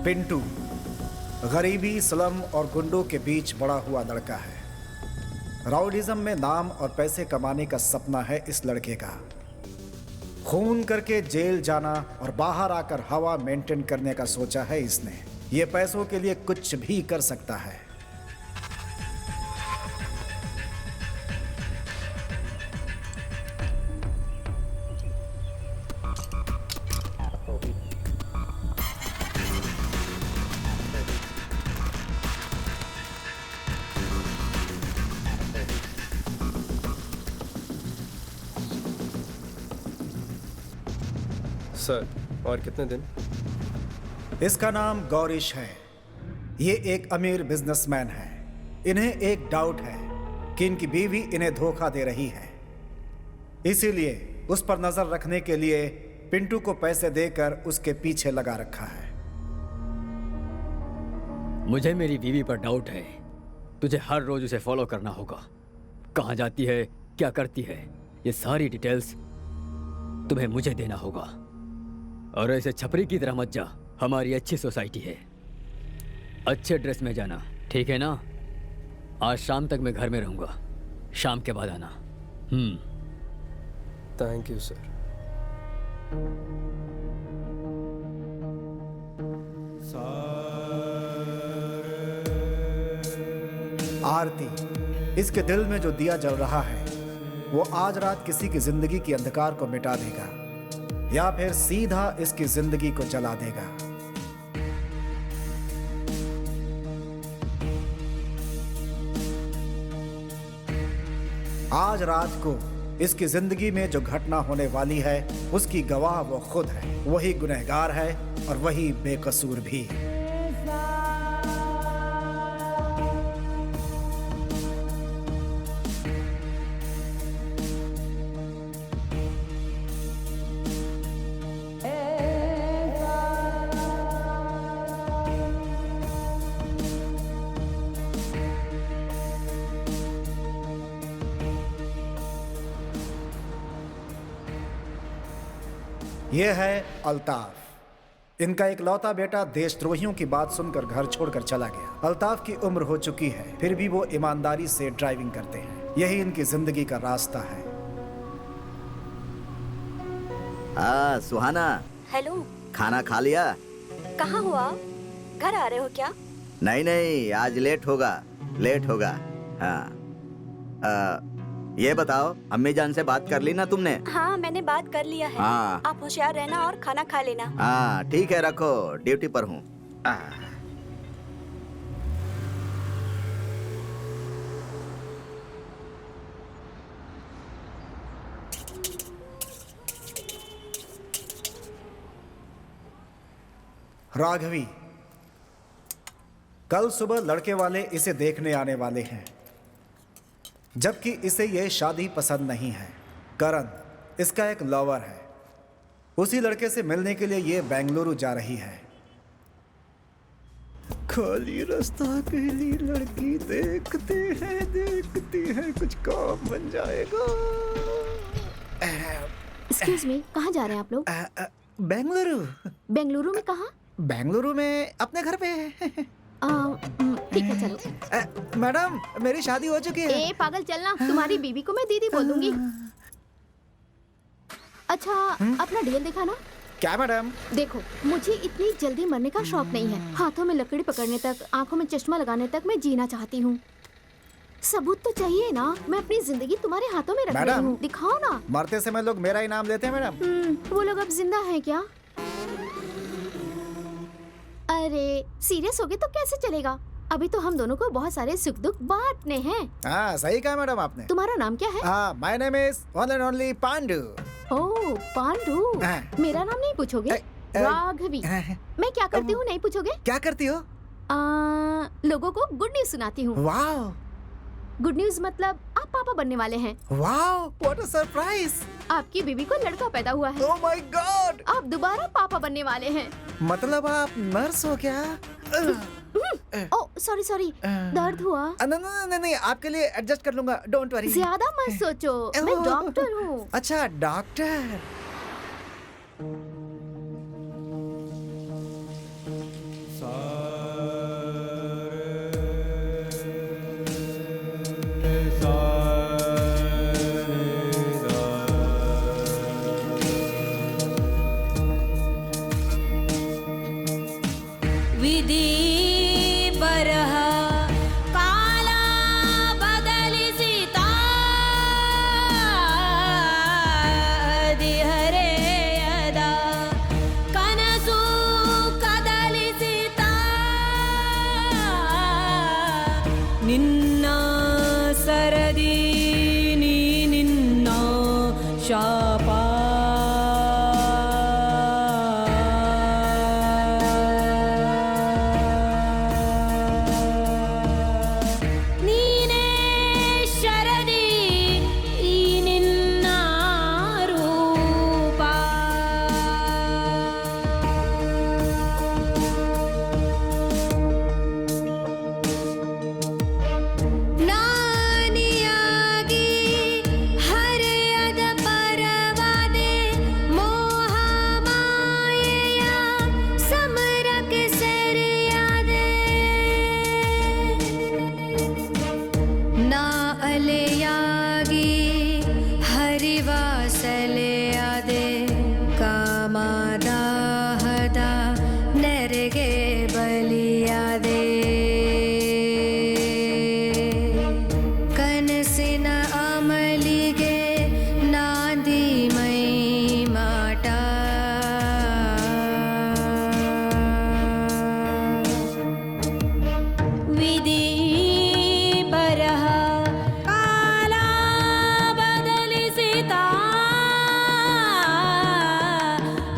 पिंटू गरीबी, स्लम और गुंडों के बीच बड़ा हुआ लड़का है। राउडिज्म में नाम और पैसे कमाने का सपना है इस लड़के का। खून करके जेल जाना और बाहर आकर हवा मेंटेन करने का सोचा है इसने। ये पैसों के लिए कुछ भी कर सकता है। सर, और कितने दिन? इसका नाम गौरीश है। ये एक अमीर बिजनेसमैन है। इन्हें एक डाउट है कि इनकी बीवी इन्हें धोखा दे रही है, इसीलिए उस पर नजर रखने के लिए पिंटू को पैसे देकर उसके पीछे लगा रखा है। मुझे मेरी बीवी पर डाउट है। तुझे हर रोज उसे फॉलो करना होगा। कहाँ जाती है, क्या करती है, ये सारी डिटेल्स तुम्हें मुझे देना होगा। और ऐसे छपरी की तरह मत जा। हमारी अच्छी सोसाइटी है। अच्छे ड्रेस में जाना, ठीक है ना? आज शाम तक मैं घर में रहूंगा। शाम के बाद आना। Thank you sir. आरती, इसके दिल में जो दिया जल रहा है वो आज रात किसी की जिंदगी की अंधकार को मिटा देगा या फिर सीधा इसकी जिंदगी को जला देगा। आज रात को इसकी जिंदगी में जो घटना होने वाली है उसकी गवाह वो खुद है। वही गुनहगार है और वही बेकसूर भी। यह है अल्ताफ। इनका इकलौता बेटा देशद्रोहियों की बात सुनकर घर छोड़कर चला गया। अल्ताफ की उम्र हो चुकी है, फिर भी वो ईमानदारी से ड्राइविंग करते हैं। यही इनकी जिंदगी का रास्ता है। हाँ सुहाना। हेलो। खाना खा लिया? कहाँ हो आप? घर आ रहे हो क्या? नहीं नहीं, आज लेट होगा। हाँ ये बताओ, अम्मी जान से बात कर ली ना तुमने? हाँ मैंने बात कर लिया है। हाँ। आप होशियार रहना और खाना खा लेना। हाँ ठीक है, रखो, ड्यूटी पर हूँ। राघवी, कल सुबह लड़के वाले इसे देखने आने वाले हैं, जबकि इसे यह शादी पसंद नहीं है। करण इसका एक लवर है। उसी लड़के से मिलने के लिए ये बेंगलुरु जा रही है। खाली रास्ता अकेली लड़की देखते हैं कुछ काम बन जाएगा। एक्सक्यूज मी, कहाँ जा रहे हैं आप लोग? बेंगलुरु। बेंगलुरु में कहाँ? बेंगलुरु में अपने घर पे। ठीक है चलो। मैडम मेरी शादी हो चुकी है। ए पागल, चलना। तुम्हारी बीवी को मैं दीदी बोल दूंगी। अच्छा अपना ढेल दिखा ना। क्या मैडम? देखो, मुझे इतनी जल्दी मरने का शौक नहीं है। हाथों में लकड़ी पकड़ने तक, आंखों में चश्मा लगाने तक मैं जीना चाहती हूँ। सबूत तो चाहिए ना। मैं अपनी जिंदगी तुम्हारे हाथों में रख रही हूँ। दिखाओ ना। मरते समय लोग मेरा ही नाम लेते हैं मैडम। वो लोग अब जिंदा हैं क्या? अरे सीरियस हो गए तो कैसे चलेगा? अभी तो हम दोनों को बहुत सारे सुख दुख बांटने हैं। हाँ सही कहा मैडम आपने। तुम्हारा नाम क्या है? हाँ, my name is one and only Pandu. Oh Pandu. मेरा नाम नहीं पूछोगे? राघवी। मैं क्या करती हूँ नहीं पूछोगे? क्या करती हो? लोगों को गुड न्यूज सुनाती हूँ। वाह। गुड न्यूज मतलब आप पापा बनने वाले हैं। वाह, व्हाट अ सरप्राइज। आपकी बीवी को लड़का पैदा हुआ है। Oh my God. आप दोबारा पापा बनने वाले हैं। मतलब आप नर्स हो क्या? ओह सॉरी, दर्द हुआ? नहीं, आपके लिए एडजस्ट कर लूंगा, डोंट वरी। ज्यादा मत सोचो, मैं डॉक्टर हूँ। अच्छा डॉक्टर। शापा नीने शरदी ई निन्न रूपा नानियागी हरयद परवादे मोह मायया समरक सरयादे ना अलयागी हरिवासलयादे कामादाहदा नरगे बलियादे कनसिन अमलिगे नादी मई माटा विधि बरह काला बदलिसिता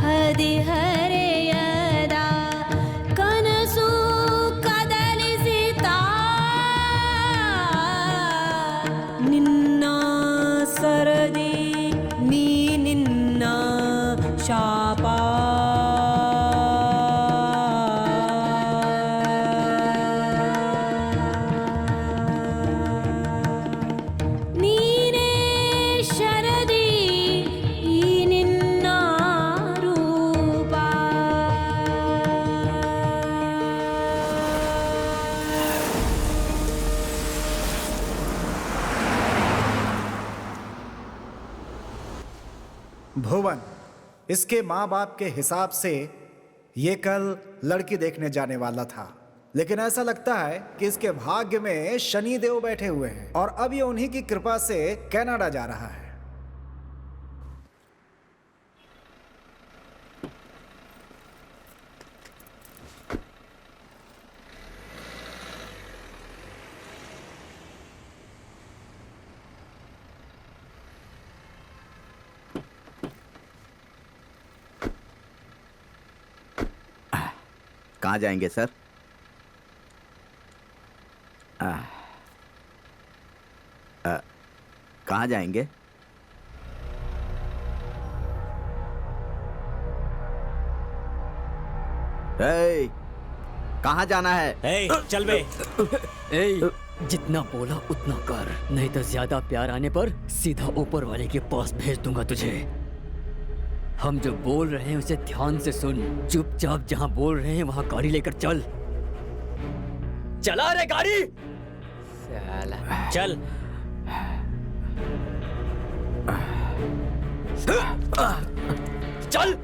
हरिहरयदा कनसु कदलिसिता निन्न सरदी नी निन्न शापा नीने शरदी ई निन्न रूपा भुवन, इसके माँ बाप के हिसाब से ये कल लड़की देखने जाने वाला था, लेकिन ऐसा लगता है कि इसके भाग्य में शनि देव बैठे हुए हैं और अब ये उन्हीं की कृपा से कनाडा जा रहा है। कहाँ जाएंगे सर? कहाँ जाएंगे? ए, कहाँ जाना है? ए, चल बे। ए, जितना बोला उतना कर, नहीं तो ज्यादा प्यार आने पर सीधा ऊपर वाले के पास भेज दूंगा तुझे। हम जो बोल रहे हैं उसे ध्यान से सुन, चुपचाप जहां बोल रहे हैं वहां गाड़ी लेकर चल। चला रे गाड़ी। साला चल। चल।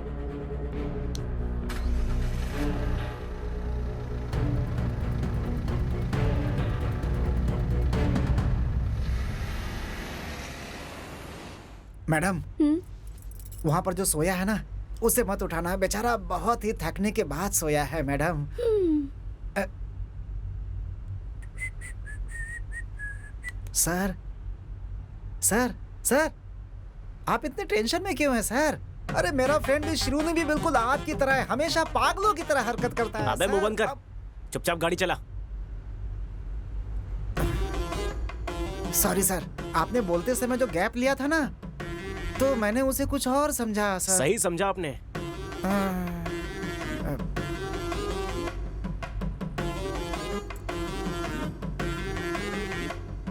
मैडम, वहां पर जो सोया है ना, उसे मत उठाना है, बेचारा बहुत ही थकने के बाद सोया है मैडम। सर सर सर, आप इतने टेंशन में क्यों हैं सर? अरे मेरा फ्रेंड शिरोनी भी बिल्कुल आपकी तरह है, हमेशा पागलों की तरह हरकत करता है। अबे मुंह बंद कर, चुपचाप गाड़ी चला। सॉरी सर, आपने बोलते समय जो गैप लिया था ना, तो मैंने उसे कुछ और समझा सर। सही समझा आपने।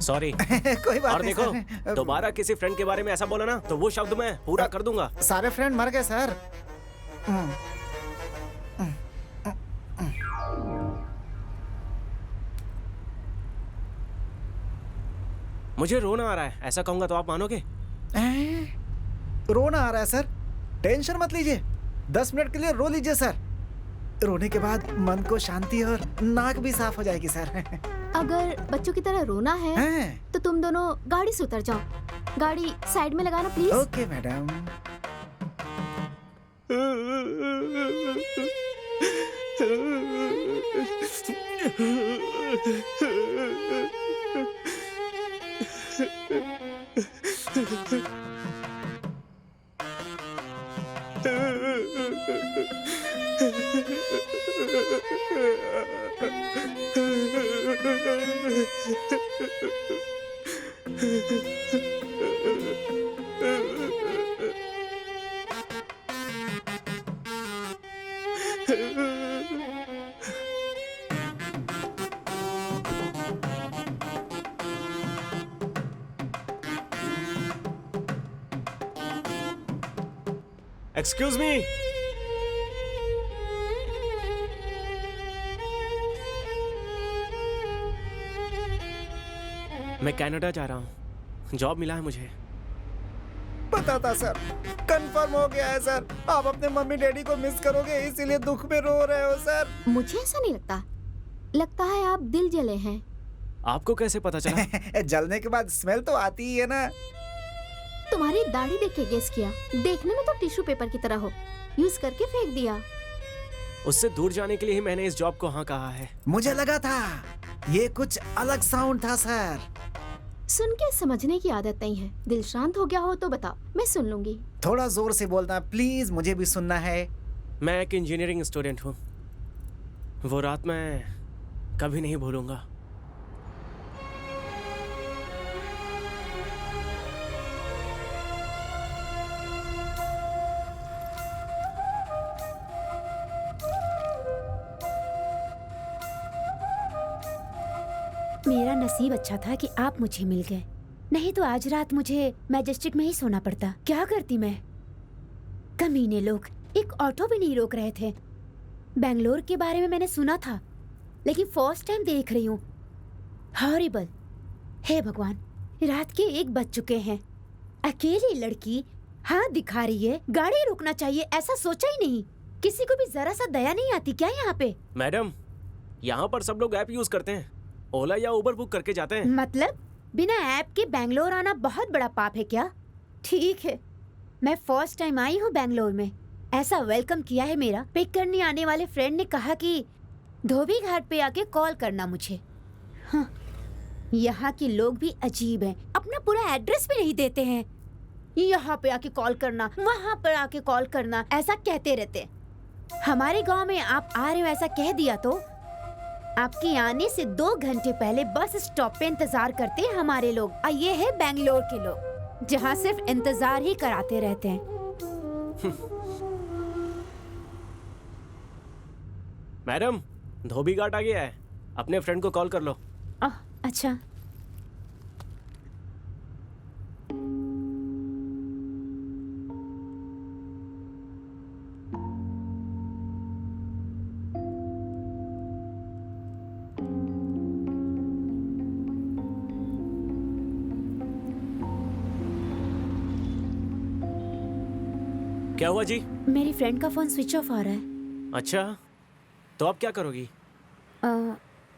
सॉरी। कोई बात और नहीं देखो, सर। दोबारा किसी फ्रेंड के बारे में ऐसा बोला ना तो वो शब्द मैं पूरा कर दूंगा। सारे फ्रेंड मर गए सर। मुझे रोना आ रहा है, ऐसा कहूंगा तो आप मानोगे? रोना आ रहा है सर? टेंशन मत लीजिए, 10 मिनट के लिए रो लीजिए सर। रोने के बाद मन को शांति और नाक भी साफ हो जाएगी सर। अगर बच्चों की तरह रोना है तो तुम दोनों गाड़ी से उतर जाओ। गाड़ी साइड में लगाना please. Okay madam. Excuse me. मैं कनाडा जा रहा हूँ, जॉब मिला है मुझे। पता था सर, कंफर्म हो गया है सर। आप अपने मम्मी डैडी को मिस करोगे, इसीलिए दुख में रो रहे हो सर। मुझे ऐसा नहीं लगता। लगता है आप दिल जले हैं। आपको कैसे पता चला? जलने के बाद स्मेल तो आती ही है ना। तुम्हारी दाढ़ी देख के गेस किया। देखने में तो टिश्यू पेपर की तरह हो, यूज करके फेंक दिया। उससे दूर जाने के लिए ही मैंने इस जॉब को हाँ कहा है। मुझे लगा था ये कुछ अलग साउंड था सर। सुन के समझने की आदत नहीं है। दिल शांत हो गया हो तो बताओ, मैं सुन लूंगी। थोड़ा जोर से बोलना प्लीज, मुझे भी सुनना है। मैं एक इंजीनियरिंग स्टूडेंट हूँ। वो रात मैं कभी नहीं भूलूंगा। मेरा नसीब अच्छा था कि आप मुझे मिल गए, नहीं तो आज रात मुझे मैजेस्टिक में ही सोना पड़ता। क्या करती मैं? कमीने लोग एक ऑटो भी नहीं रोक रहे थे। बेंगलोर के बारे में मैंने सुना था, लेकिन फर्स्ट टाइम देख रही हूँ। हॉरिबल। हे भगवान, रात के 1 बज चुके हैं। अकेली लड़की हाथ दिखा रही है, गाड़ी रोकना चाहिए ऐसा सोचा ही नहीं। किसी को भी जरा सा दया नहीं आती क्या यहाँ पे? मैडम, यहाँ पर सब लोग ऐप यूज करते हैं, ओला या उबर बुक करके जाते हैं। मतलब बिना ऐप के बेंगलोर आना बहुत बड़ा पाप है क्या? ठीक है, मैं फर्स्ट टाइम आई हूँ बेंगलोर में। ऐसा वेलकम किया है मेरा। पिक करने आने वाले फ्रेंड ने कहा कि धोबी घाट पे आके कॉल करना मुझे। हाँ, यहाँ के लोग भी अजीब हैं, अपना पूरा एड्रेस भी नहीं देते हैं। यहाँ पे आके कॉल करना, वहाँ पर आके कॉल करना, ऐसा कहते रहते। हमारे गांव में आप आ रहे हो ऐसा कह दिया तो आपके आने से 2 घंटे पहले बस स्टॉप पे इंतजार करते हैं हमारे लोग। और ये है बेंगलोर के लोग, जहाँ सिर्फ इंतजार ही कराते रहते हैं। मैडम, धोबी घाट आ गया है, अपने फ्रेंड को कॉल कर लो। अच्छा। क्या हुआ जी? मेरी फ्रेंड का फोन स्विच ऑफ आ रहा है। अच्छा, तो आप क्या करोगी?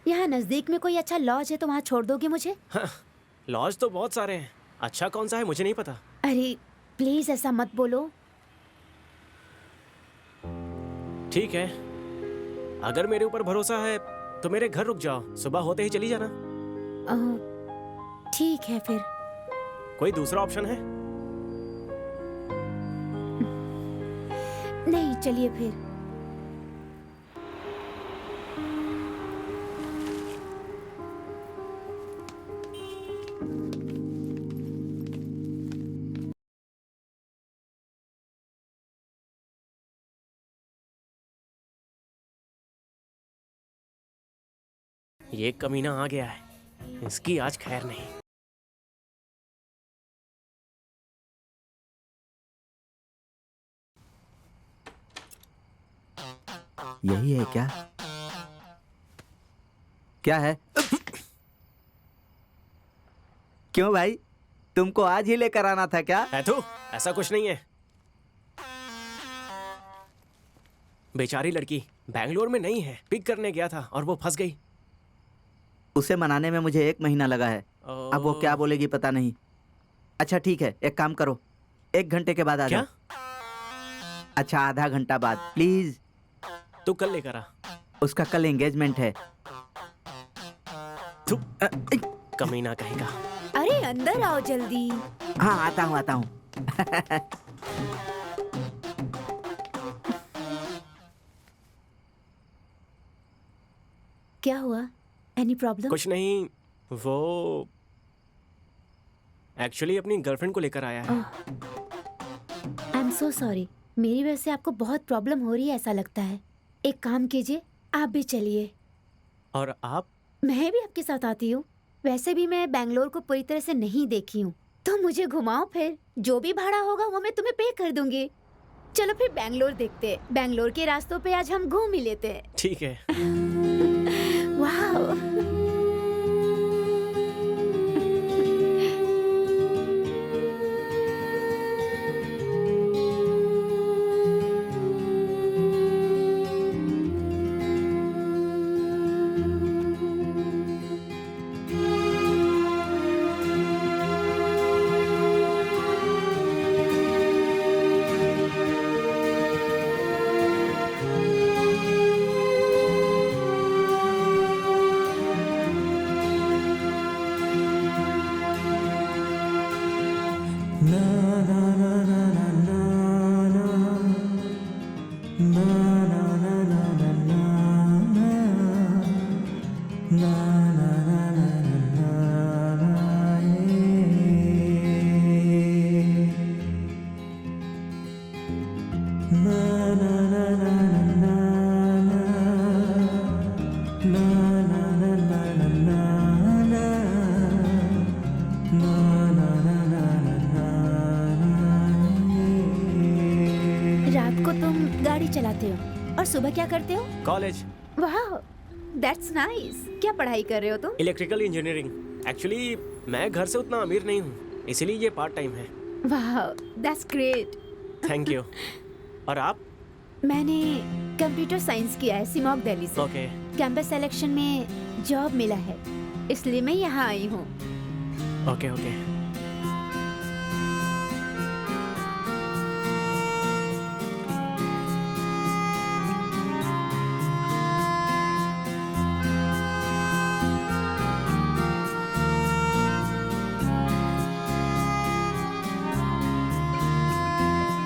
यहाँ नजदीक में कोई अच्छा लॉज है तो वहाँ छोड़ दोगे मुझे? हाँ, लॉज तो बहुत सारे हैं, अच्छा कौन सा है मुझे नहीं पता। अरे प्लीज ऐसा मत बोलो। ठीक है, अगर मेरे ऊपर भरोसा है तो मेरे घर रुक जाओ, सुबह होते ही चली जाना। ठीक है फिर। कोई दूसरा ऑप्शन है? नहीं, चलिए फिर। ये कमीना आ गया है, इसकी आज खैर नहीं। यही है क्या? क्या है? क्यों भाई, तुमको आज ही लेकर आना था क्या? है तो ऐसा कुछ नहीं है। बेचारी लड़की बैंगलोर में नहीं है, पिक करने गया था और वो फंस गई। उसे मनाने में मुझे 1 महीना लगा है। अब वो क्या बोलेगी पता नहीं। अच्छा ठीक है, एक काम करो, 1 घंटे के बाद आ जाओ। अच्छा, आधा घंटा बाद प्लीज। तू कल लेकर आ। उसका कल एंगेजमेंट है। तू कमीना कहेगा। अरे अंदर आओ जल्दी। हाँ, आता हूँ। क्या हुआ? Any problem? कुछ नहीं, वो एक्चुअली अपनी गर्लफ्रेंड को लेकर आया है। आई एम सो सॉरी, मेरी वजह से आपको बहुत प्रॉब्लम हो रही है ऐसा लगता है। एक काम कीजिए, आप भी चलिए। और आप? मैं भी आपके साथ आती हूँ। वैसे भी मैं बैंगलोर को पूरी तरह से नहीं देखी हूँ, तो मुझे घुमाओ फिर। जो भी भाड़ा होगा वो मैं तुम्हें पे कर दूंगी। चलो फिर बैंगलोर देखते हैं। बैंगलोर के रास्तों पे आज हम घूम ही लेते हैं। ठीक है। वाह, रात को तुम गाड़ी चलाते हो और सुबह क्या करते हो? कॉलेज। वाह, दैट्स नाइस। क्या पढ़ाई कर रहे हो तुम? Electrical engineering. एक्चुअली मैं घर से उतना अमीर नहीं हूँ, इसीलिए ये पार्ट टाइम है। वाह, दैट्स ग्रेट। Thank you. और आप? मैंने कंप्यूटर साइंस किया है सिमोग दिल्ली से। ओके। कैंपस सिलेक्शन में जॉब मिला है, इसलिए मैं यहाँ आई हूँ। Okay okay.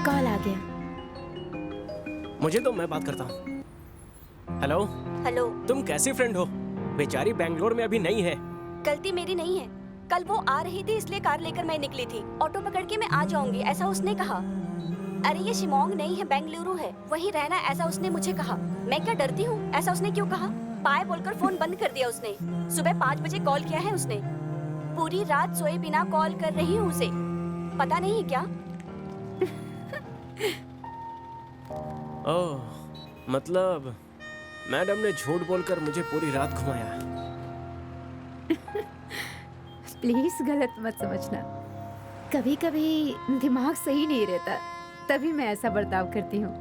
कॉल आ गया। मुझे तो मैं बात करता हूँ। हेलो। हेलो। तुम कैसी फ्रेंड हो? बेचारी बैंगलोर में अभी नहीं है। गलती मेरी नहीं है। कल वो आ रही थी इसलिए कार लेकर मैं निकली थी। ऑटो पकड़ के मैं आ जाऊंगी ऐसा उसने कहा। अरे ये शिमोंग नहीं है, बेंगलुरु है, वहीं रहना ऐसा उसने मुझे कहा। मैं क्या डरती हूँ? ऐसा उसने क्यों कहा? बाय बोलकर फोन बंद कर दिया उसने। सुबह 5 बजे कॉल किया है उसने। पूरी रात सोए बिना कॉल कर रही हूँ उसे। पता नहीं क्या। ओह, मतलब मैडम ने झूठ बोलकर मुझे पूरी रात घुमाया। प्लीज गलत मत समझना। कभी कभी दिमाग सही नहीं रहता, तभी मैं ऐसा बर्ताव करती हूँ।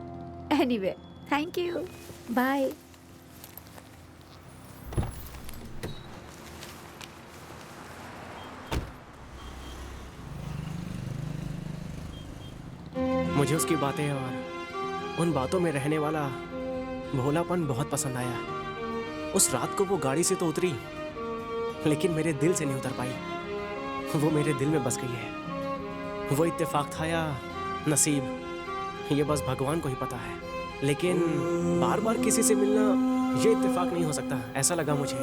Anyway, thank you, bye. मुझे उसकी बातें और उन बातों में रहने वाला भोलापन बहुत पसंद आया। उस रात को वो गाड़ी से तो उतरी, लेकिन मेरे दिल से नहीं उतर पाई। वो मेरे दिल में बस गई है। वो इत्तेफाक था या नसीब, ये बस भगवान को ही पता है। लेकिन बार बार किसी से मिलना ये इत्तेफाक नहीं हो सकता, ऐसा लगा मुझे।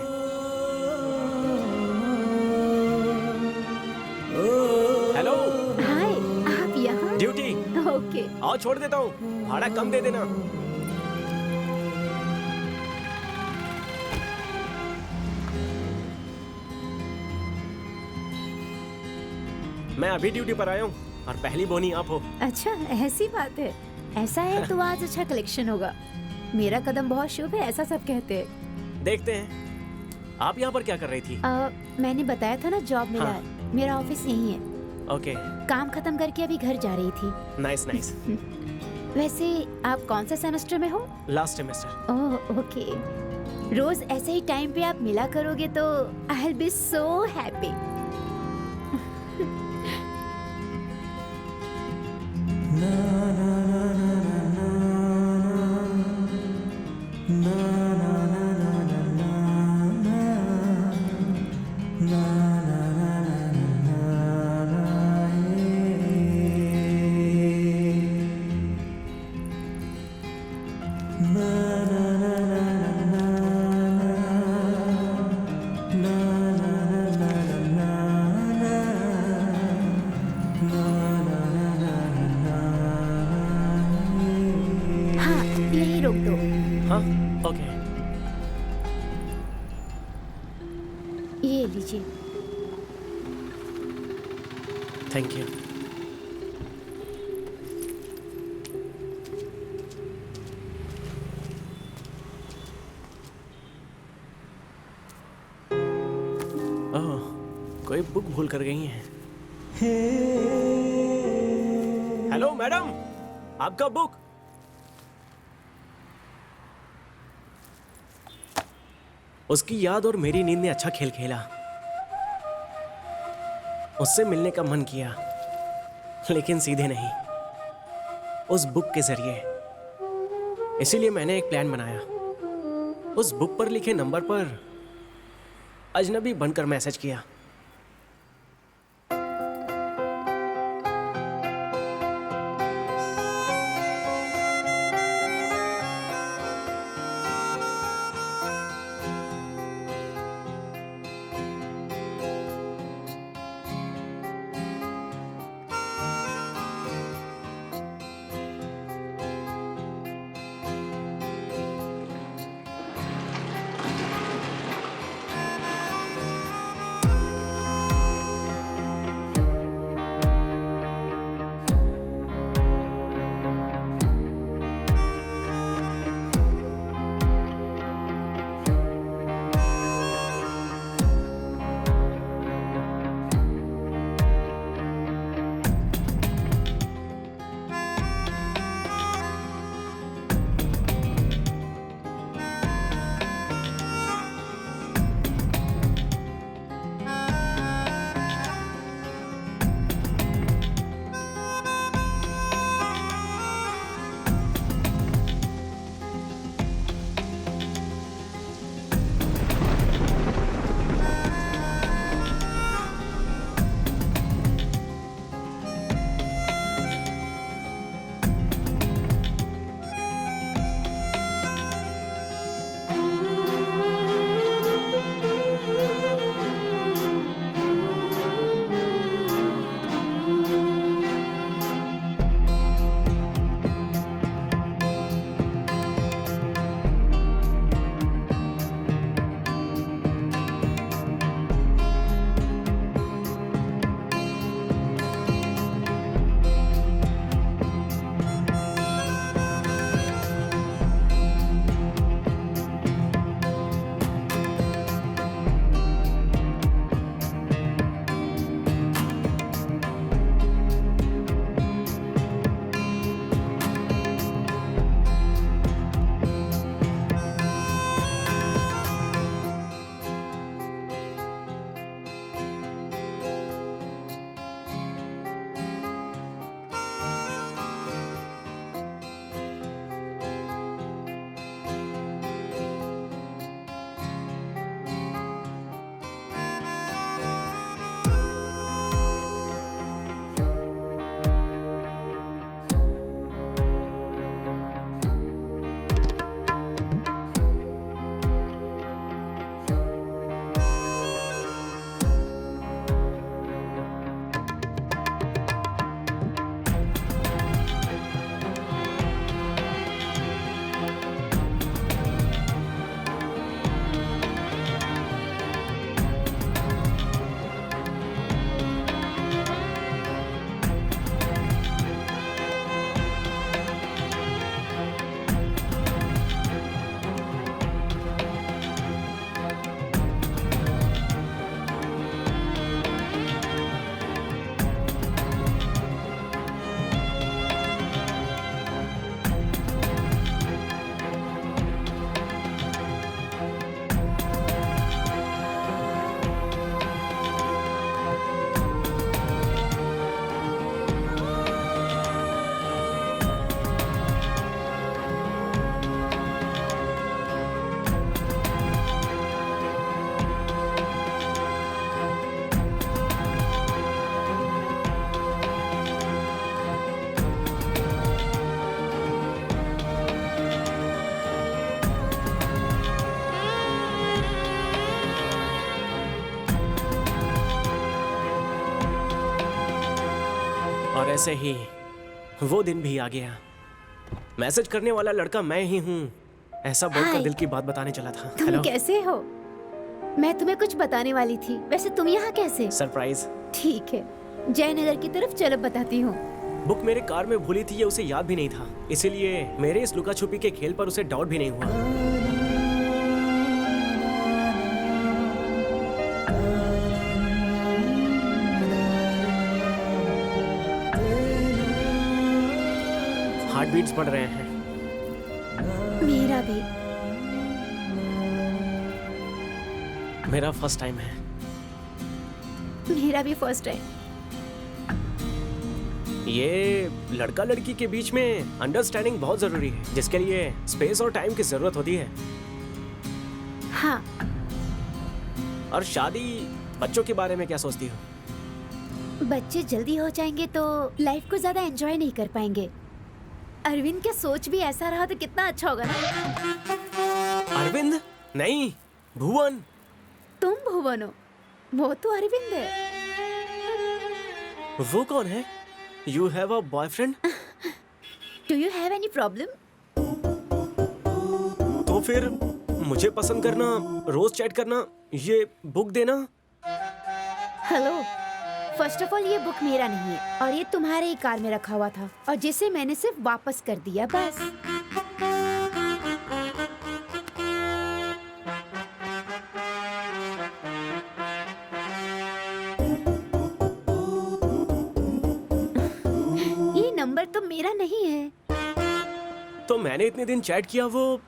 हेलो। हाय, आप यहाँ? ड्यूटी। ओके। आओ छोड़ देता हूँ, भाड़ा कम दे देना। मैं अभी ड्यूटी पर आया हूँ और पहली बोनी आप हो। अच्छा, ऐसी बात है। ऐसा है तो आज अच्छा कलेक्शन होगा। मेरा कदम बहुत शुभ है, ऐसा सब कहते हैं। देखते हैं। आप यहाँ पर क्या कर रही थी? मैंने बताया था ना, जॉब मिला हाँ। है। मेरा ऑफिस यही है। ओके। काम खत्म करके अभी घर जा रही थी। Nice nice. वैसे आप कौन से सेमेस्टर में हो? Last semester. Oh okay. रोज ऐसे ही टाइम पे आप मिला करोगे तो I will be so happy. रोक दो। हाँ ओके। ये लीजिए। Thank you. ओह, कोई बुक भूल कर गई है। हेलो मैडम, आपका बुक। उसकी याद और मेरी नींद ने अच्छा खेल खेला। उससे मिलने का मन किया, लेकिन सीधे नहीं, उस बुक के जरिए। इसीलिए मैंने एक प्लान बनाया। उस बुक पर लिखे नंबर पर अजनबी बनकर मैसेज किया। और ऐसे ही वो दिन भी आ गया मैसेज करने वाला लड़का मैं ही हूँ, ऐसा बोलकर हाय। दिल की बात बताने चला था। तुम कैसे हो? मैं तुम्हें कुछ बताने वाली थी। वैसे तुम यहाँ कैसे? सरप्राइज। ठीक है, जयनगर की तरफ चलो, बताती हूँ। बुक मेरे कार में भूली थी, ये उसे याद भी नहीं था, इसीलिए मेरे इस लुका छुपी के खेल पर उसे डाउट भी नहीं हुआ। हार्ट बीट्स बढ़ रहे हैं। मेरा भी। मेरा फर्स्ट टाइम है। मेरा भी फर्स्ट टाइम। ये लड़का लड़की के बीच में अंडरस्टैंडिंग बहुत जरूरी है, जिसके लिए स्पेस और टाइम की जरूरत होती है। हाँ। और शादी, बच्चों के बारे में क्या सोचती हो? बच्चे जल्दी हो जाएंगे तो लाइफ को ज्यादा एंजॉय नहीं कर पाएंगे। अरविंद का सोच भी ऐसा रहा तो कितना अच्छा होगा ना। अरविंद नहीं, भुवन। तुम भुवन हो, वो तो अरविंद है। वो कौन है? You have a boyfriend? Do you have any problem? तो फिर मुझे पसंद करना, रोज चैट करना, ये बुक देना। हेलो, फर्स्ट ऑफ ऑल ये बुक मेरा नहीं है और ये तुम्हारे ही कार में रखा हुआ था और जिसे मैंने सिर्फ वापस कर दिया, बस। ये नंबर तो मेरा नहीं है। तो मैंने इतने दिन चैट किया, वो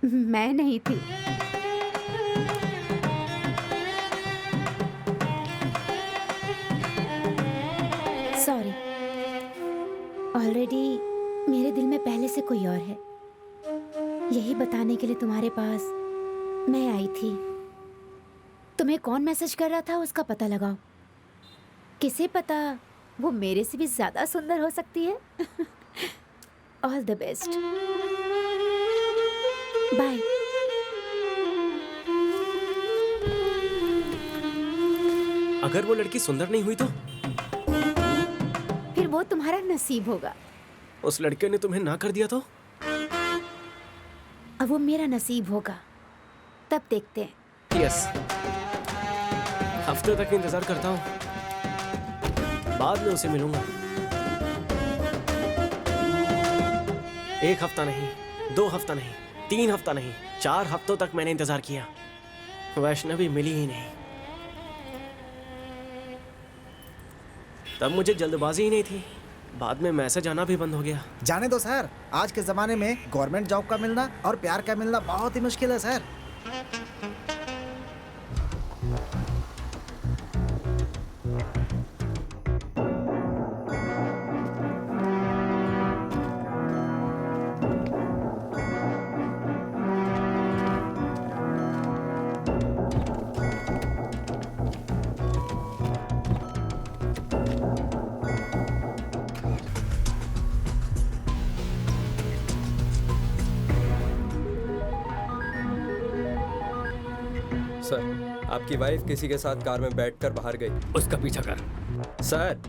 मैं नहीं थी। सॉरी, ऑलरेडी मेरे दिल में पहले से कोई और है। यही बताने के लिए तुम्हारे पास मैं आई थी। तुम्हें कौन मैसेज कर रहा था उसका पता लगाओ। किसे पता, वो मेरे से भी ज्यादा सुंदर हो सकती है। All the best, bye. अगर वो लड़की सुंदर नहीं हुई तो? फिर वो तुम्हारा नसीब होगा। उस लड़के ने तुम्हें ना कर दिया तो? अब वो मेरा नसीब होगा, तब देखते हैं। यस, हफ्ते तक इंतजार करता हूँ, बाद में उसे मिलूंगा। 1 हफ्ता नहीं, 2 हफ्ता नहीं, 3 हफ्ता नहीं, 4 हफ्तों तक मैंने इंतजार किया, वैष्णवी मिली ही नहीं। तब मुझे जल्दबाजी ही नहीं थी, बाद में मैसेज आना भी बंद हो गया। जाने दो सर, आज के ज़माने में गवर्नमेंट जॉब का मिलना और प्यार का मिलना बहुत ही मुश्किल है सर। सर, आपकी वाइफ किसी के साथ कार में बैठकर बाहर गई। उसका पीछा कर। सर,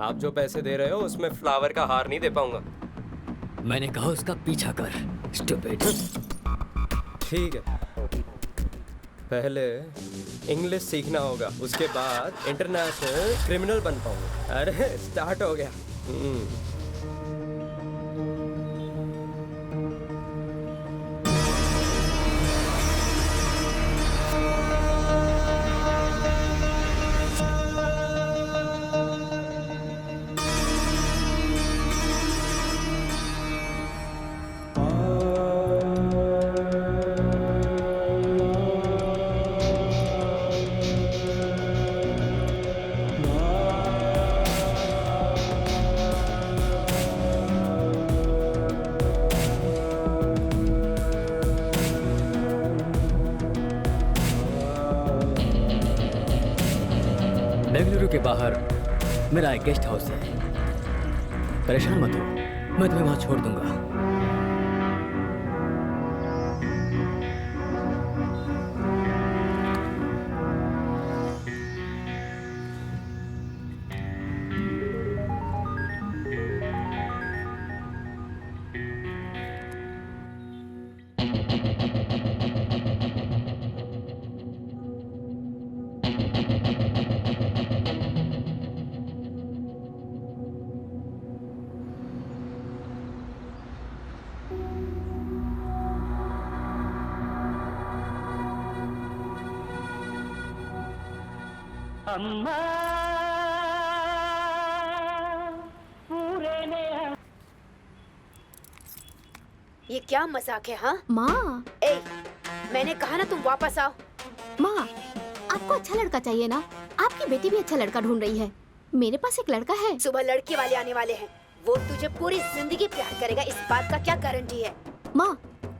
आप जो पैसे दे रहे हो उसमें फ्लावर का हार नहीं दे पाऊंगा। मैंने कहा उसका पीछा कर, स्टूपिड। ठीक है, पहले इंग्लिश सीखना होगा, उसके बाद इंटरनेशनल क्रिमिनल बन पाऊंगा। अरे स्टार्ट हो गया। बेंगलुरु के बाहर मेरा एक गेस्ट हाउस है, परेशान मत हो, मैं तुम्हें वहां छोड़ दूंगा। ये क्या मजाक है? हाँ माँ, ए, मैंने कहा ना तुम वापस आओ। माँ, आपको अच्छा लड़का चाहिए ना? आपकी बेटी भी अच्छा लड़का ढूंढ रही है। मेरे पास एक लड़का है। सुबह लड़के वाले आने वाले हैं, वो तुझे पूरी जिंदगी प्यार करेगा, इस बात का क्या गारंटी है? माँ,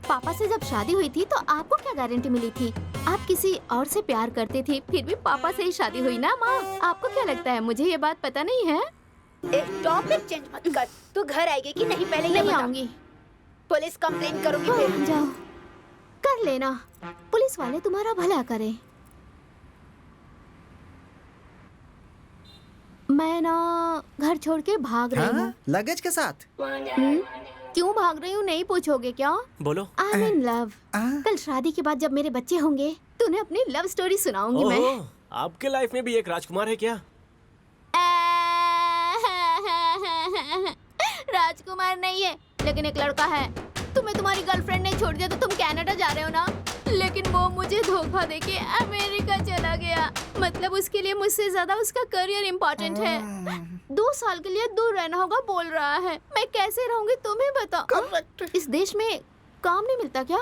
पापा से जब शादी हुई थी तो आपको क्या गारंटी मिली थी? आप किसी और से प्यार करती थी, फिर भी पापा से ही शादी हुई ना माँ। आपको क्या लगता है मुझे ये बात पता नहीं है? एक टॉपिक चेंज मत कर। तू घर आएगी कि नहीं पहले ये नहीं बता। आऊंगी। पुलिस कंप्लेन करूंगी फिर। जाओ, कर लेना। पुलिस वाले तुम्हारा भला करें। मैं ना घर छोड़ के भाग रही हूँ। हाँ? लगेज के साथ? क्यों भाग रही हूँ नहीं पूछोगे क्या? बोलो। I am in love. कल शादी के बाद जब मेरे बच्चे होंगे तो उन्हें अपनी लव स्टोरी सुनाऊंगी मैं। ओह, आपके लाइफ में भी एक राजकुमार है क्या? राजकुमार नहीं है, लेकिन एक लड़का है। तुम्हें तुम्हारी गर्लफ्रेंड ने छोड़ दिया तो तुम कनाडा जा रहे हो ना, लेकिन वो मुझे धोखा देके अमेरिका चला गया। मतलब उसके लिए मुझसे ज्यादा उसका करियर इम्पोर्टेंट है। 2 साल के लिए दूर रहना होगा बोल रहा है। मैं कैसे रहूंगी तुम्हें बताओ। इस देश में काम नहीं मिलता क्या?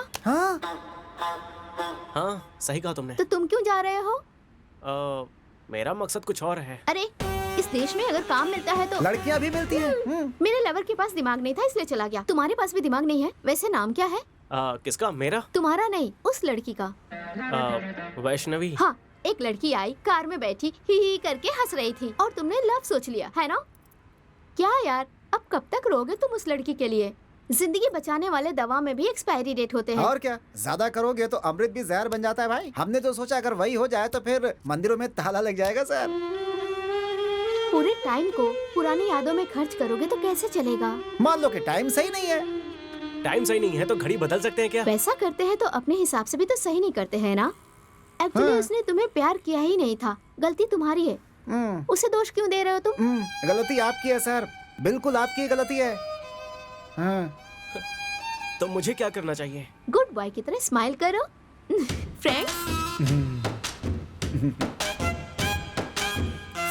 हाँ, सही कहा तुमने। तो तुम क्यों जा रहे हो? मेरा मकसद कुछ और है। अरे इस देश में अगर काम मिलता है तो लड़कियां भी मिलती हैं। मेरे लवर के पास दिमाग नहीं था इसलिए चला गया। तुम्हारे पास भी दिमाग नहीं है? वैसे नाम क्या है? किसका? मेरा? तुम्हारा नहीं, उस लड़की का। वैष्णवी। हाँ, एक लड़की आई, कार में बैठी ही करके हंस रही थी और तुमने लव सोच लिया है ना? क्या यार, अब कब तक रोगे तुम उस लड़की के लिए? जिंदगी बचाने वाले दवा में भी एक्सपायरी डेट होते हैं। और क्या, ज्यादा करोगे तो अमृत भी जहर बन जाता है भाई। हमने तो सोचा अगर वही हो जाए तो फिर मंदिरों में ताला लग जाएगा सर। पूरे टाइम को पुरानी यादों में खर्च करोगे तो कैसे चलेगा? मान लो कि टाइम सही नहीं है। टाइम सही नहीं है तो घड़ी बदल सकते हैं क्या? वैसा करते हैं तो अपने हिसाब से भी तो सही नहीं करते हैं ना? एक्चुअली उसने तुम्हें प्यार किया ही नहीं था, गलती तुम्हारी है। उसे दोष क्यों दे रहे हो तुम? गलती आपकी है सर, बिल्कुल आपकी गलती है। तो मुझे क्या करना चाहिए? गुड बॉय की तरह स्माइल करो। फ्रेंड्स।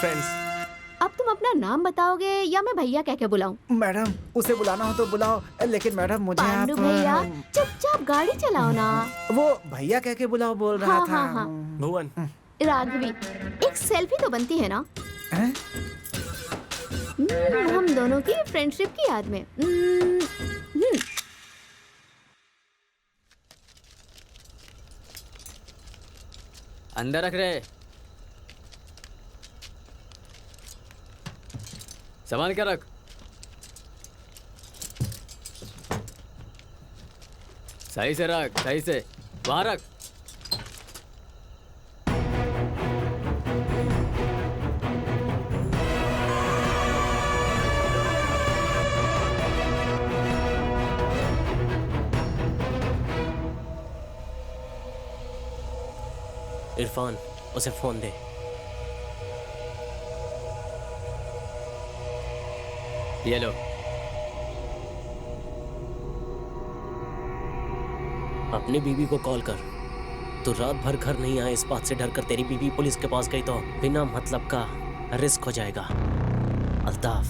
फ्रेंड्स। अब तुम अपना नाम बताओगे या मैं भैया कह के बुलाऊं? मैडम, उसे बुलाना हो तो बुलाओ, लेकिन मैडम मुझे पांडु भैया, चुपचाप गाड़ी चलाओ ना। वो भैया कह के बुलाओ बोल रहा था। हाँ। भुवन। राघवी, एक सेल्फी तो बनती है ना? हम दोनों की फ्रेंडशिप की याद में। अंदर रख रहे। संभाल के रख। सही से रख, सही से। वहां रख। इरफान, उसे फोन दे। ये लो। अपनी बीवी को कॉल कर। तू रात भर घर नहीं आए इस बात से डर कर तेरी बीवी पुलिस के पास गई तो बिना मतलब का रिस्क हो जाएगा। अल्ताफ,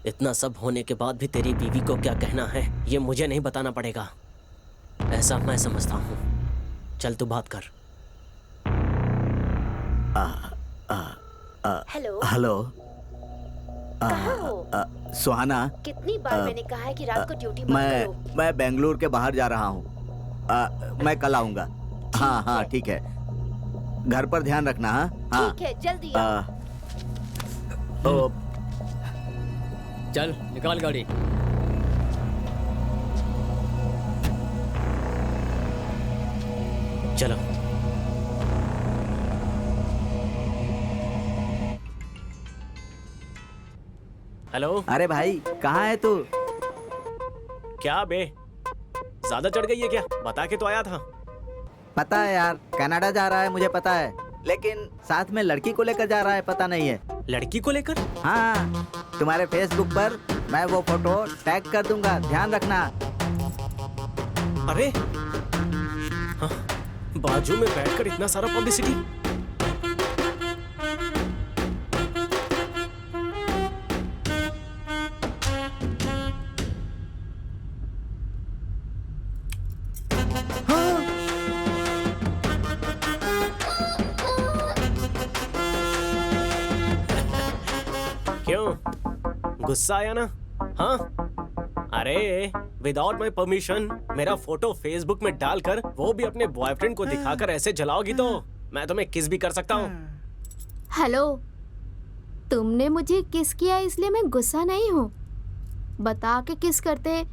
इतना सब होने के बाद भी तेरी बीवी को क्या कहना है ये मुझे नहीं बताना पड़ेगा, ऐसा मैं समझता हूँ। चल तू बात कर। हेलो। हेलो। कहाँ हो? सुहाना, कितनी बार मैंने कहा है कि रात को ड्यूटी मत करो। मैं बेंगलुरु के बाहर जा रहा हूँ। मैं कल आऊंगा। हाँ, ठीक है। घर पर ध्यान रखना। हाँ, ठीक है, जल्दी आओ। चल निकाल गाड़ी। चलो। हेलो। अरे भाई, कहाँ है तू? क्या बे, ज्यादा चढ़ गई है क्या? बता के तो आया था। पता है यार, कनाडा जा रहा है मुझे पता है, लेकिन साथ में लड़की को लेकर जा रहा है पता नहीं है। लड़की को लेकर? हाँ, तुम्हारे फेसबुक पर मैं वो फोटो टैग कर दूंगा, ध्यान रखना। अरे हाँ, बाजू में बैठकर इतना सारा पब्लिसिटी। गुस्सा आया ना? हाँ? अरे विदाउट माई परमिशन मेरा फोटो फेसबुक में डालकर वो भी अपने बॉयफ्रेंड को दिखाकर ऐसे जलाओगी तो मैं तुम्हें किस भी कर सकता हूँ। हेलो, तुमने मुझे किस किया इसलिए मैं गुस्सा नहीं हूँ। बता के किस करते,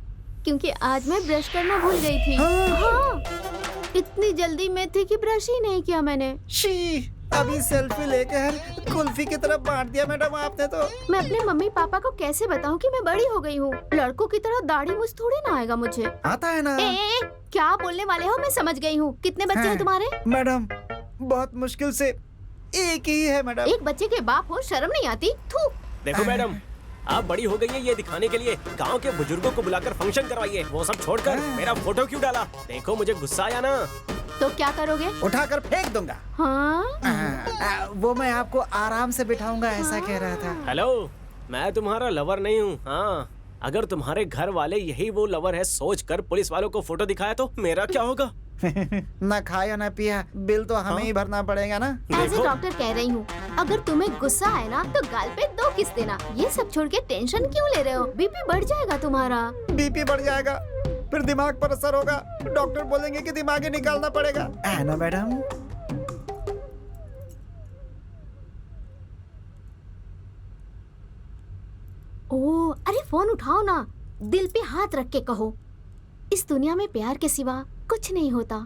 क्योंकि आज मैं ब्रश करना भूल गई थी। हाँ, इतनी जल्दी में थी कि ब्रश ही नहीं किया मैंने। शी, अभी सेल्फी लेकर कुल्फी की तरफ बांट दिया मैडम आपने तो। मैं अपने मम्मी पापा को कैसे बताऊं कि मैं बड़ी हो गई हूँ? लड़कों की तरह दाढ़ी मूछ थोड़ी ना आएगा मुझे। आता है ना। ए, क्या बोलने वाले हो? मैं समझ गई हूँ। कितने बच्चे हैं तुम्हारे? मैडम बहुत मुश्किल से एक ही है मैडम। एक बच्चे के बाप हो, शर्म नहीं आती? थू। देखो मैडम, आप बड़ी हो गई है ये दिखाने के लिए गांव के बुजुर्गों को बुलाकर फंक्शन करवाइए। वो सब छोड़कर मेरा फोटो क्यों डाला? देखो मुझे गुस्सा आया ना। तो क्या करोगे? उठाकर फेंक दूंगा। हाँ? वो मैं आपको आराम से बिठाऊंगा ऐसा कह रहा था। हेलो, मैं तुम्हारा लवर नहीं हूँ। हाँ, अगर तुम्हारे घर वाले यही वो लवर है सोचकर पुलिस वालों को फोटो दिखाया तो मेरा क्या होगा? ना खाया ना पिया, बिल तो हमें ही भरना पड़ेगा ना। एज ए डॉक्टर कह रही हूँ, अगर तुम्हें गुस्सा आए ना तो गाल पे 2 किस देना। ये सब छोड़ के टेंशन क्यों ले रहे हो? बीपी बढ़ जाएगा तुम्हारा। बीपी बढ़ जाएगा, फिर दिमाग पर असर होगा। डॉक्टर बोलेंगे कि दिमाग ही निकालना पड़ेगा, है ना मैडम? ओह, अरे फोन उठाओ ना, दिल पे हाथ रख के कहो, इस दुनिया में प्यार के सिवा कुछ नहीं होता।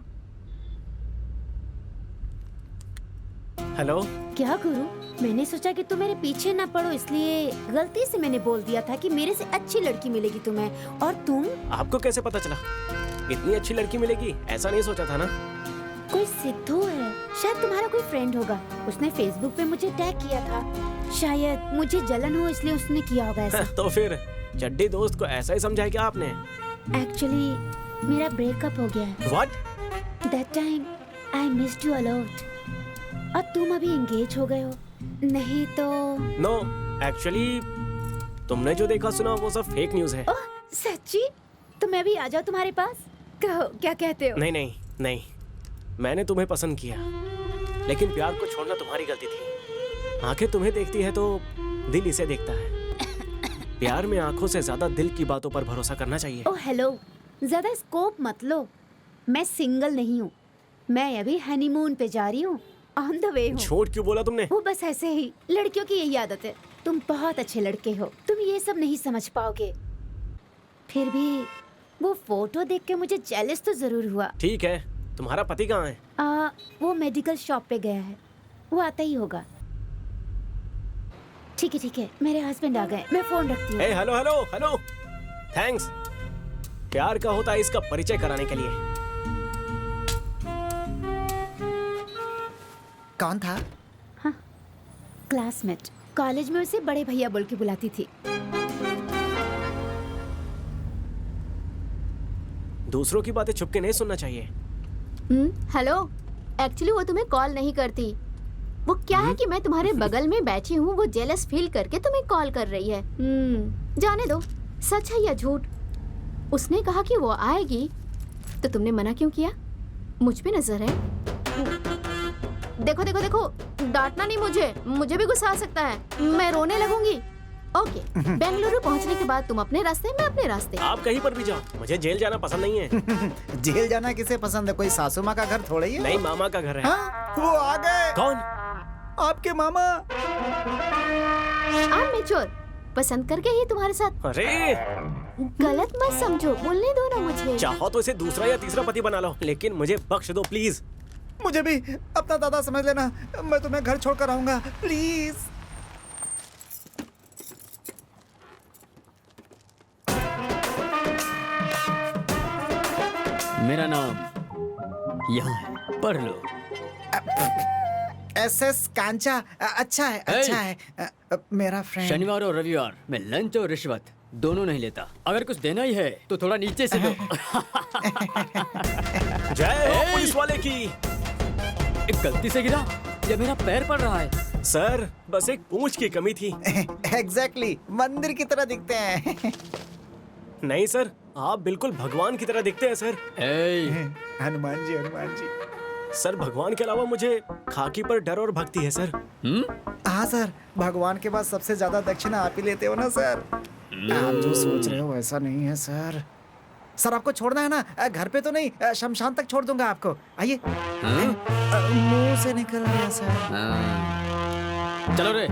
हेलो। क्या गुरु, मैंने सोचा कि तुम मेरे पीछे ना पड़ो, इसलिए गलती से मैंने बोल दिया था कि मेरे से अच्छी लड़की मिलेगी तुम्हें, और तुम। आपको कैसे पता चला इतनी अच्छी लड़की मिलेगी? ऐसा नहीं सोचा था ना। कोई सिद्धू है, शायद तुम्हारा कोई फ्रेंड होगा। उसने फेसबुक पे मुझे टैग किया था। शायद मुझे जलन हो इसलिए उसने किया होगा ऐसा। तो फिर चड्डी दोस्त को ऐसा ही समझाया क्या आपने? एक्चुअली मेरा ब्रेकअप हो गया है। What? That time I missed you a lot. और तुम अभी एंगेज हो गए हो, नहीं तो? No, actually तुमने जो देखा सुना वो सब फेक न्यूज है। ओह सच्ची? तो मैं भी आ जाऊँ तुम्हारे पास? कहो क्या कहते हो? नहीं नहीं नहीं, मैंने तुम्हें पसंद किया, लेकिन प्यार को छोड़ना तुम्हारी गलती थी। आंखें तुम्हें देखती है तो दिल इसे देखता है। प्यार में आंखों से ज्यादा दिल की बातों पर भरोसा करना चाहिए। ओह हेलो, ज्यादा स्कोप मत लो। मैं सिंगल नहीं हूँ, मैं अभी हनीमून पे जा रही हूँ, ऑन द वे हूँ। झूठ क्यों बोला तुमने? वो बस ऐसे ही, लड़कियों की यही आदत है। तुम बहुत अच्छे लड़के हो, तुम ये सब नहीं समझ पाओगे। फिर भी वो फोटो देख के मुझे जेलस तो जरूर हुआ। ठीक है, तुम्हारा पति कहाँ है? वो मेडिकल शॉप पे गया है, वो आता ही होगा। ठीक है, मेरे हस्बैंड आ गए, मैं फोन रखती हूँ। Hello hello hello, thanks. प्यार का होता है इसका परिचय कराने के लिए। कौन था? हाँ, क्लासमेट। कॉलेज में उसे बड़े भैया बोल के बुलाती थी। दूसरों की बातें छुप के नहीं सुनना चाहिए। हेलो, एक्चुअली वो तुम्हें कॉल नहीं करती। वो क्या है कि मैं तुम्हारे बगल में बैठी हूँ, वो जेलस फील करके तुम्हें कॉल कर रही है। जाने दो, सच है या झूठ। उसने कहा कि वो आएगी, तो तुमने मना क्यों किया? मुझ पे नजर है। देखो देखो देखो, डांटना नहीं मुझे भी गुस्सा आ सकता है, मैं रोने लगूंगी। ओके, बेंगलुरु पहुंचने के बाद तुम अपने रास्ते, मैं अपने रास्ते। आप कहीं पर भी जाओ, मुझे जेल जाना पसंद नहीं है। जेल जाना किसे पसंद है? कोई सासू माँ का घर थोड़ा ही है। नहीं, मामा का घर है। हाँ, वो आ गए। कौन? आपके मामा। आप मेच्योर, पसंद करके ही तुम्हारे साथ। अरे गलत मत समझो, बोलने दो ना मुझे। चाहो तो इसे दूसरा या तीसरा पति बना लो, लेकिन मुझे बख्श दो प्लीज। मुझे भी अपना दादा समझ लेना, मैं तुम्हें घर छोड़कर आऊंगा, प्लीज। मेरा नाम यहाँ है, पढ़ लो। SS कांचा। अच्छा है। मेरा फ्रेंड। शनिवार और रविवार मैं लंच और रिश्वत दोनों नहीं लेता। अगर कुछ देना ही है तो थोड़ा नीचे से दो। जय हो पुलिस वाले की। एक गलती से गिरा या मेरा पैर पड़ रहा है? सर, बस एक पूंछ की कमी थी। एग्जैक्टली, मंदिर की तरह दिखते हैं। नहीं सर, आप बिल्कुल भगवान की तरह दिखते हैं सर। ए, हनुमान जी। सर भगवान के अलावा मुझे खाकी पर डर और भक्ति है सर। हाँ सर, भगवान के बाद सबसे ज्यादा दक्षिणा आप ही लेते हो ना सर। आप जो सोच रहे हो वैसा नहीं है सर। सर आपको छोड़ना है ना, घर पे तो नहीं, शमशान तक छोड़ दूंगा आपको। आइए। मुंह से निकल गया सर। चलो रे।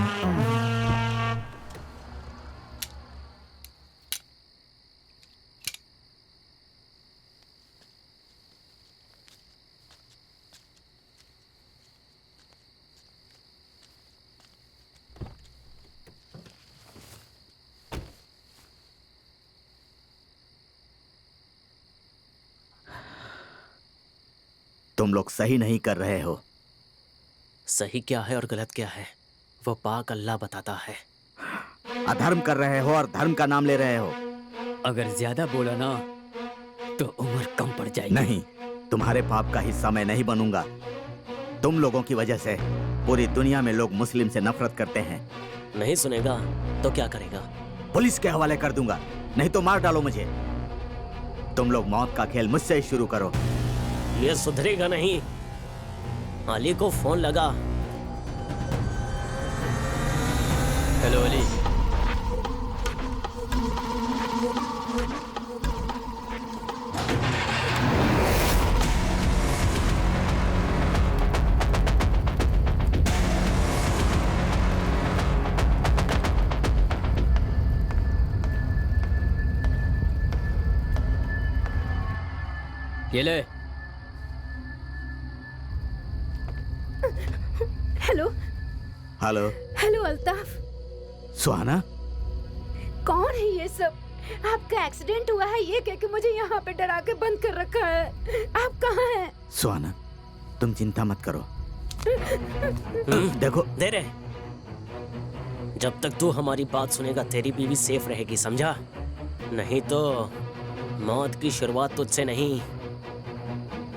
तुम लोग सही नहीं कर रहे हो। सही क्या है और गलत क्या है वो पाक अल्लाह बताता है। अधर्म कर रहे हो और धर्म का नाम ले रहे हो। अगर ज्यादा बोला ना तो उम्र कम पड़ जाएगी। नहीं, तुम्हारे पाप का हिस्सा मैं नहीं बनूंगा। तुम लोगों की वजह से पूरी दुनिया में लोग मुस्लिम से नफरत करते हैं। नहीं सुनेगा तो क्या करेगा? पुलिस के हवाले कर दूंगा, नहीं तो मार डालो मुझे। तुम लोग मौत का खेल मुझसे ही शुरू करो। ये सुधरेगा नहीं। अली को फोन लगा। हेलो अली। ये ले। Hello hello. हेलो अल्ताफ। सुहाना, कौन है ये सब? आपका एक्सीडेंट हुआ है ये कह के मुझे यहाँ पे डरा के बंद कर रखा है। आप कहाँ हैं? सुहाना तुम चिंता मत करो। देखो दे रे। जब तक तू हमारी बात सुनेगा तेरी बीवी सेफ रहेगी, समझा? नहीं तो मौत की शुरुआत तुझसे नहीं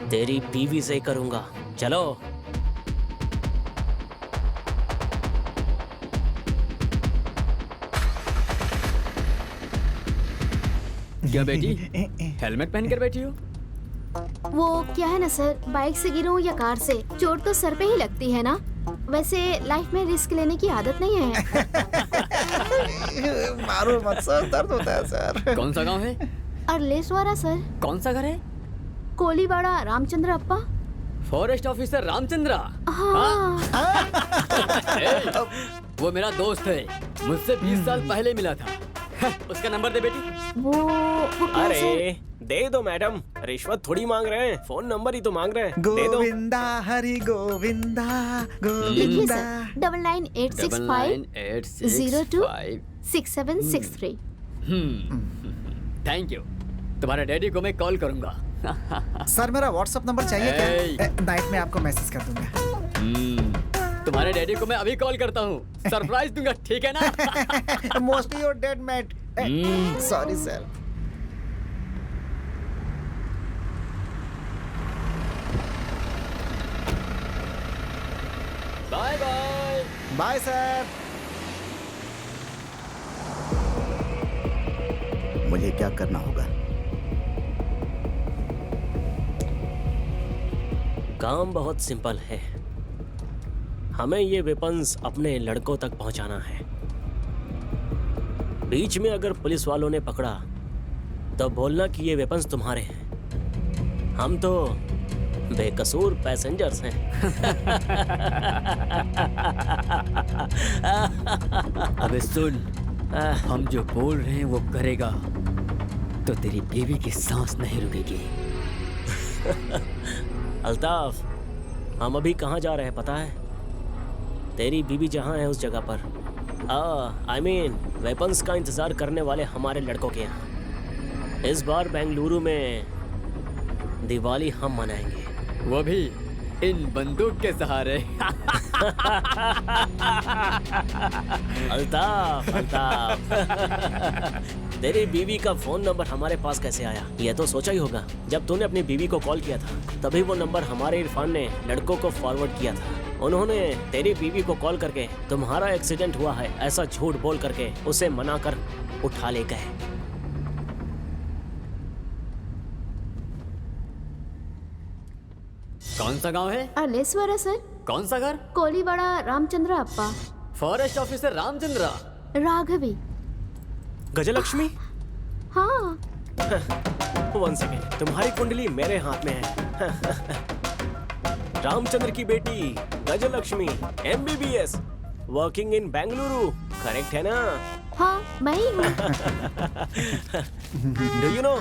तेरी बीवी से करूंगा। चलो। क्या बेटी हेलमेट पहन कर बैठी हो? वो क्या है ना सर, बाइक से गिरूं या कार से, चोट तो सर पे ही लगती है ना। वैसे लाइफ में रिस्क लेने की आदत नहीं है। मारो मत सर, दर्द होता है सर। कौन सा गांव है? अरलेसवारा सर। कौन सा घर है? कोलीवाड़ा रामचंद्र अप्पा। Forest officer Ramchandra. हाँ। वो मेरा दोस्त है, मुझसे 20 साल पहले मिला था। उसका नंबर दे बेटी। वो क्या अरे सर? दे दो मैडम, रिश्वत थोड़ी मांग रहे हैं, फोन नंबर ही तो मांग रहे हैं। दे दो। गोविंदा हरि गोविंदा लिखिए गोविंदा। सर 99865 02 6763। Thank you. तुम्हारे डैडी को मैं कॉल करूंगा। सर मेरा व्हाट्सएप नंबर चाहिए Hey. क्या? नाइट में आपको मैसेज कर दूंगा। तुम्हारे डैडी को मैं अभी कॉल करता हूँ, सरप्राइज दूंगा, ठीक है ना? Mostly your dead mate. Sorry sir. Bye bye. Bye sir. मुझे क्या करना होगा? काम बहुत सिंपल है। हमें ये वेपन्स अपने लड़कों तक पहुंचाना है। बीच में अगर पुलिस वालों ने पकड़ा तो बोलना कि ये वेपन्स तुम्हारे हैं। हम तो बेकसूर पैसेंजर्स हैं। अबे सुन, हम जो बोल रहे हैं वो करेगा तो तेरी बीवी की सांस नहीं रुकेगी। अल्ताफ, हम अभी कहाँ जा रहे हैं पता है? तेरी बीवी जहाँ है उस जगह पर। I mean, वेपन्स का इंतजार करने वाले हमारे लड़कों के यहाँ। इस बार बेंगलुरु में दिवाली हम मनाएंगे, वो भी इन बंदूक के सहारे। अल्ताफ, अल्ताफ। तेरी बीवी का फोन नंबर हमारे पास कैसे आया? ये तो सोचा ही होगा। जब तूने अपनी बीवी को कॉल किया था तभी वो नंबर हमारे इरफान ने लड़कों को फॉरवर्ड किया था। उन्होंने तेरी बीवी को कॉल करके तुम्हारा एक्सीडेंट हुआ है ऐसा झूठ बोल करके उसे मना कर उठा ले गए। कौन सा गांव है? अलेश्वरा सर। कौन सा घर? कोलीवाड़ा रामचंद्र अप्पा। Forest officer Ramchandra. राघवी। गजलक्ष्मी। हाँ। 1 सेकेंड, तुम्हारी कुंडली मेरे हाथ में है। रामचंद्र की बेटी Gajalakshmi, MBBS, working in Bengaluru, correct है ना? हाँ, मैं ही हूँ। डू यू नो,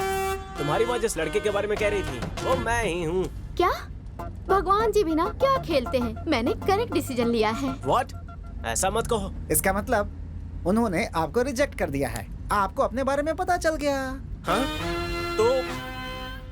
तुम्हारी माँ जिस लड़के के बारे में कह रही थी वो मैं ही हूँ। क्या? भगवान जी भी ना क्या खेलते हैं, मैंने करेक्ट डिसीजन लिया है। व्हाट? ऐसा मत कहो। इसका मतलब उन्होंने आपको रिजेक्ट कर दिया है, आपको अपने बारे में पता चल गया। हाँ? तो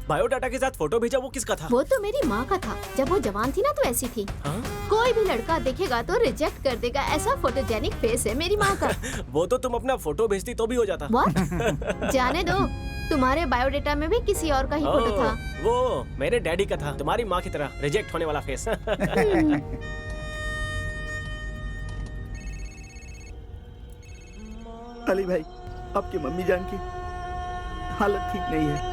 बायोडाटा के साथ फोटो भेजा वो किसका था? वो तो मेरी माँ का था, जब वो जवान थी ना तो ऐसी थी। हाँ? कोई भी लड़का देखेगा तो रिजेक्ट कर देगा, ऐसा फोटोजेनिक फेस है मेरी माँ का। वो तो तुम अपना फोटो भेजती तो भी हो जाता। What? जाने दो, तुम्हारे बायोडेटा में भी किसी और का ही फोटो था। वो मेरे डैडी का था, तुम्हारी माँ की तरह रिजेक्ट होने वाला फेस। अली भाई, आपकी मम्मी जान की हालत ठीक नहीं है।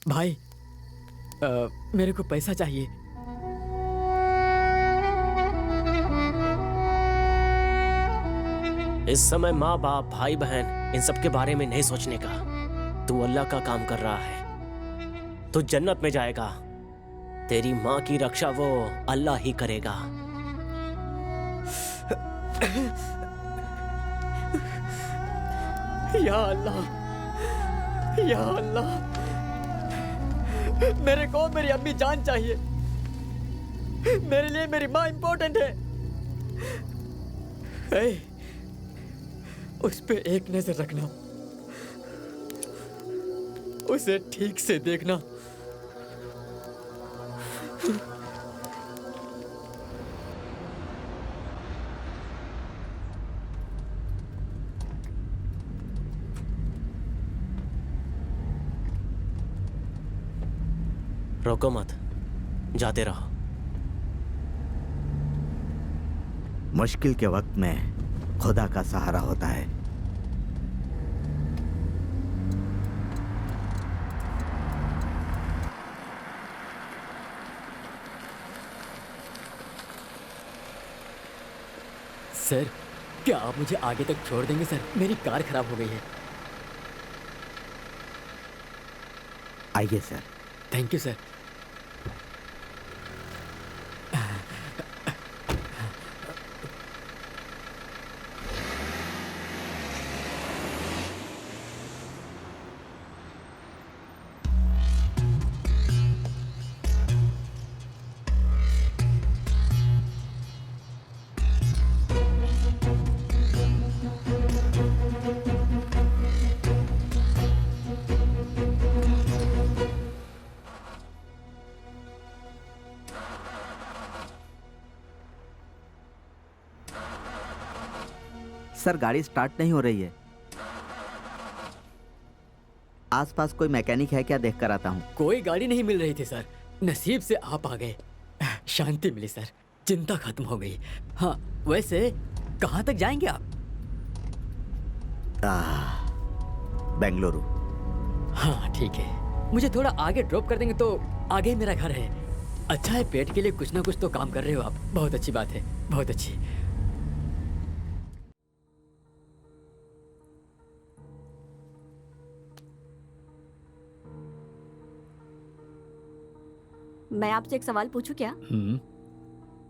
भाई, मेरे को पैसा चाहिए। इस समय माँ बाप भाई बहन इन सब के बारे में नहीं सोचने का। तू अल्लाह का काम कर रहा है, तू जन्नत में जाएगा। तेरी माँ की रक्षा वो अल्लाह ही करेगा। या अल्लाह, या अल्लाह, मेरे को मेरी अम्मी जान चाहिए। मेरे लिए मेरी माँ इंपॉर्टेंट है। ए, उस पे एक नजर रखना, उसे ठीक से देखना। रोको मत, जाते रहो। मुश्किल के वक्त में खुदा का सहारा होता है। सर, क्या आप मुझे आगे तक छोड़ देंगे सर? मेरी कार खराब हो गई है। आइए sir. Thank you sir. Sir, गाड़ी स्टार्ट नहीं हो रही है। आसपास कोई मैकेनिक है क्या? देख कर आता हूँ। कोई गाड़ी नहीं मिल रही थी सर। नसीब से आप आ गए, शांति मिली सर, चिंता खत्म हो गई। हाँ, वैसे कहाँ तक जाएंगे आप? बेंगलुरु। हाँ ठीक है, मुझे थोड़ा आगे ड्रॉप कर देंगे तो आगे ही मेरा घर है। अच्छा है, पेट के लिए कुछ ना कुछ तो काम कर रहे हो आप। बहुत अच्छी बात है, बहुत अच्छी। मैं आपसे एक सवाल पूछूं क्या?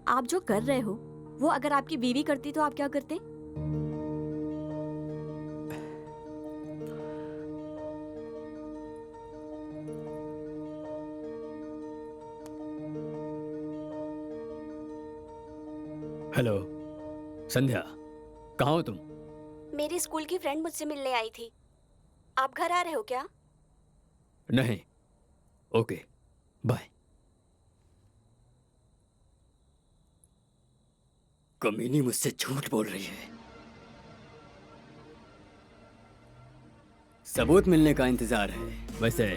आप जो कर रहे हो वो अगर आपकी बीवी करती तो आप क्या करते? हेलो संध्या, कहाँ हो तुम? मेरी स्कूल की फ्रेंड मुझसे मिलने आई थी। आप घर आ रहे हो क्या? नहीं। Okay, bye. कमीनी मुझसे झूठ बोल रही है। सबूत मिलने का इंतजार है। वैसे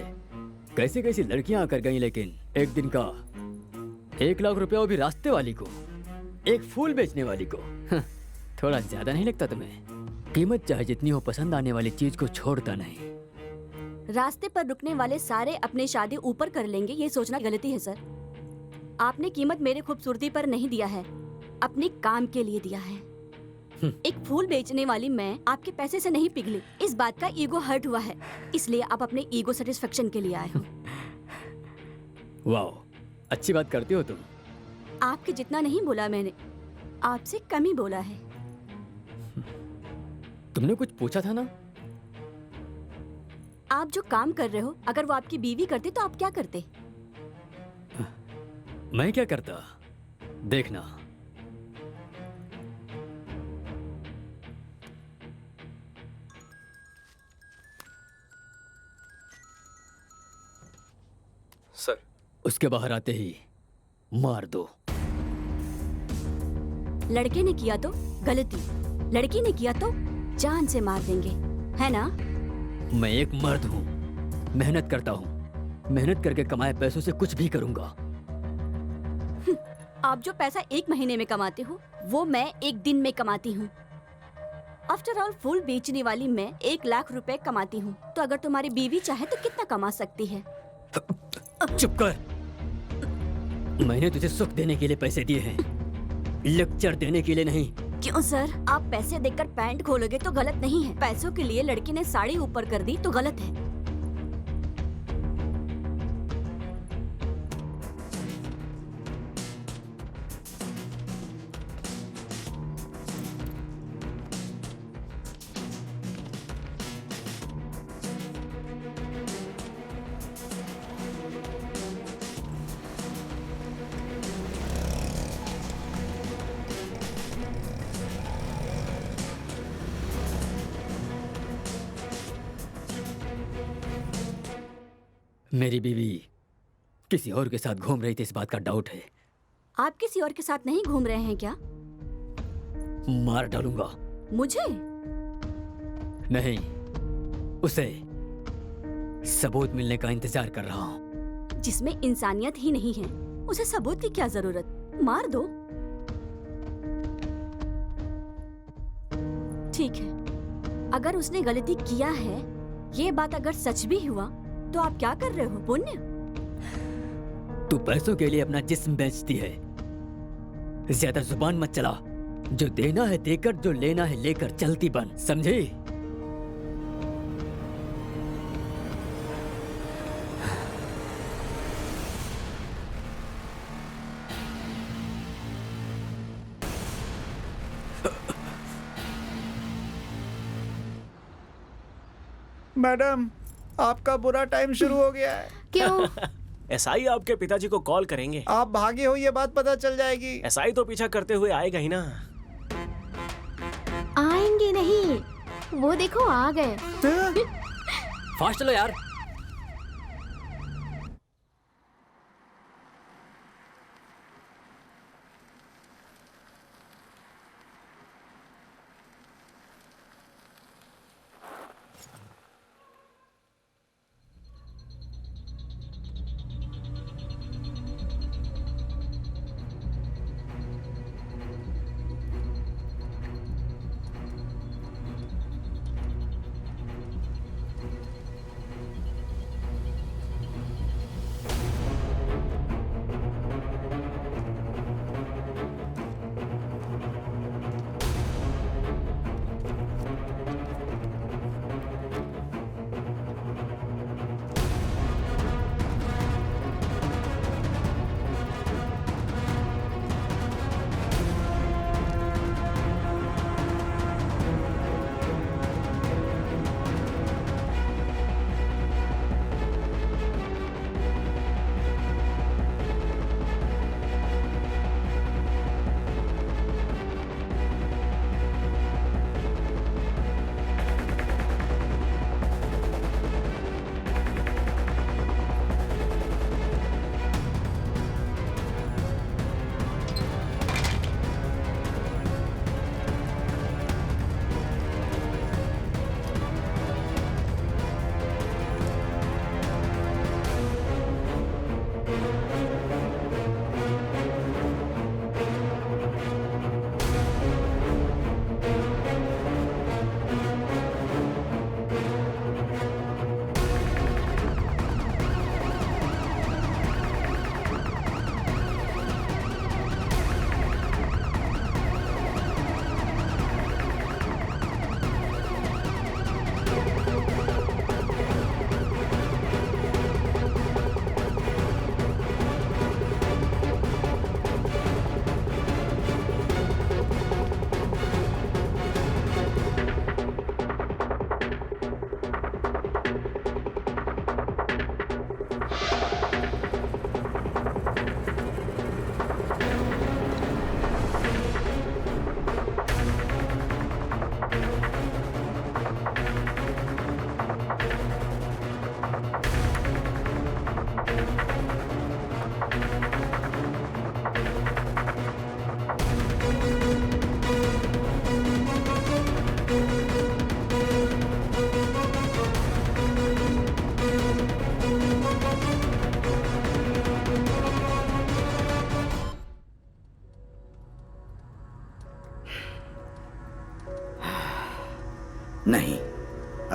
कैसी कैसी लड़कियां आकर गई, लेकिन एक दिन का 1 लाख रुपया, वो भी रास्ते वाली को, एक फूल बेचने वाली को। थोड़ा ज्यादा नहीं लगता तुम्हें? कीमत चाहे जितनी हो, पसंद आने वाली चीज को छोड़ता नहीं। रास्ते पर रुकने वाले सारे अपने शादी ऊपर कर लेंगे, ये सोचना गलती है सर। आपने कीमत मेरे खूबसूरती पर नहीं दिया है, अपने काम के लिए दिया है। एक फूल बेचने वाली मैं आपके पैसे से नहीं पिघली, इस बात का ईगो हर्ट हुआ है, इसलिए आप अपने ईगो सेटिस्फेक्शन के लिए आए हो। वाह, अच्छी बात करती हो तुम। आपके जितना नहीं बोला मैंने, आपसे कम ही बोला है। तुमने कुछ पूछा था ना? आप जो काम कर रहे हो, अगर वो आपकी बीवी करती तो आप क्या करते? मैं क्या करता, देखना। सर, उसके बाहर आते ही मार दो। लड़के ने किया तो गलती, लड़की ने किया तो जान से मार देंगे, है ना? मैं एक मर्द हूँ, मेहनत करता हूँ, मेहनत करके कमाए पैसों से कुछ भी करूंगा। आप जो पैसा 1 महीने में कमाते हो, वो मैं 1 दिन में कमाती हूँ। आफ्टर ऑल फूल बेचने वाली मैं 1 लाख रुपए कमाती हूँ, तो अगर तुम्हारी बीवी चाहे तो कितना कमा सकती है? चुप कर। मैंने तुझे सुख देने के लिए पैसे दिए हैं, लेक्चर देने के लिए नहीं। क्यों सर? आप पैसे देकर पैंट खोलोगे तो गलत नहीं है, पैसों के लिए लड़की ने साड़ी ऊपर कर दी तो गलत है। मेरी बीवी किसी और के साथ घूम रही थी, इस बात का डाउट है। आप किसी और के साथ नहीं घूम रहे हैं क्या? मार डालूंगा। मुझे? नहीं, उसे। सबूत मिलने का इंतजार कर रहा हूँ। जिसमें इंसानियत ही नहीं है, उसे सबूत की क्या जरूरत? मार दो। ठीक है, अगर उसने गलती किया है, ये बात अगर सच भी हुआ, तो आप क्या कर रहे हो? पुण्य? तू पैसों के लिए अपना जिस्म बेचती है। ज्यादा जुबान मत चला। जो देना है देकर, जो लेना है लेकर चलती बन, समझी? मैडम, आपका बुरा टाइम शुरू हो गया है। क्यों? एसआई आपके पिताजी को कॉल करेंगे। आप भागे हो, ये बात पता चल जाएगी। एसआई तो पीछा करते हुए आएगा ही ना। आएंगे नहीं, वो देखो आ गए। फास्ट चलो यार।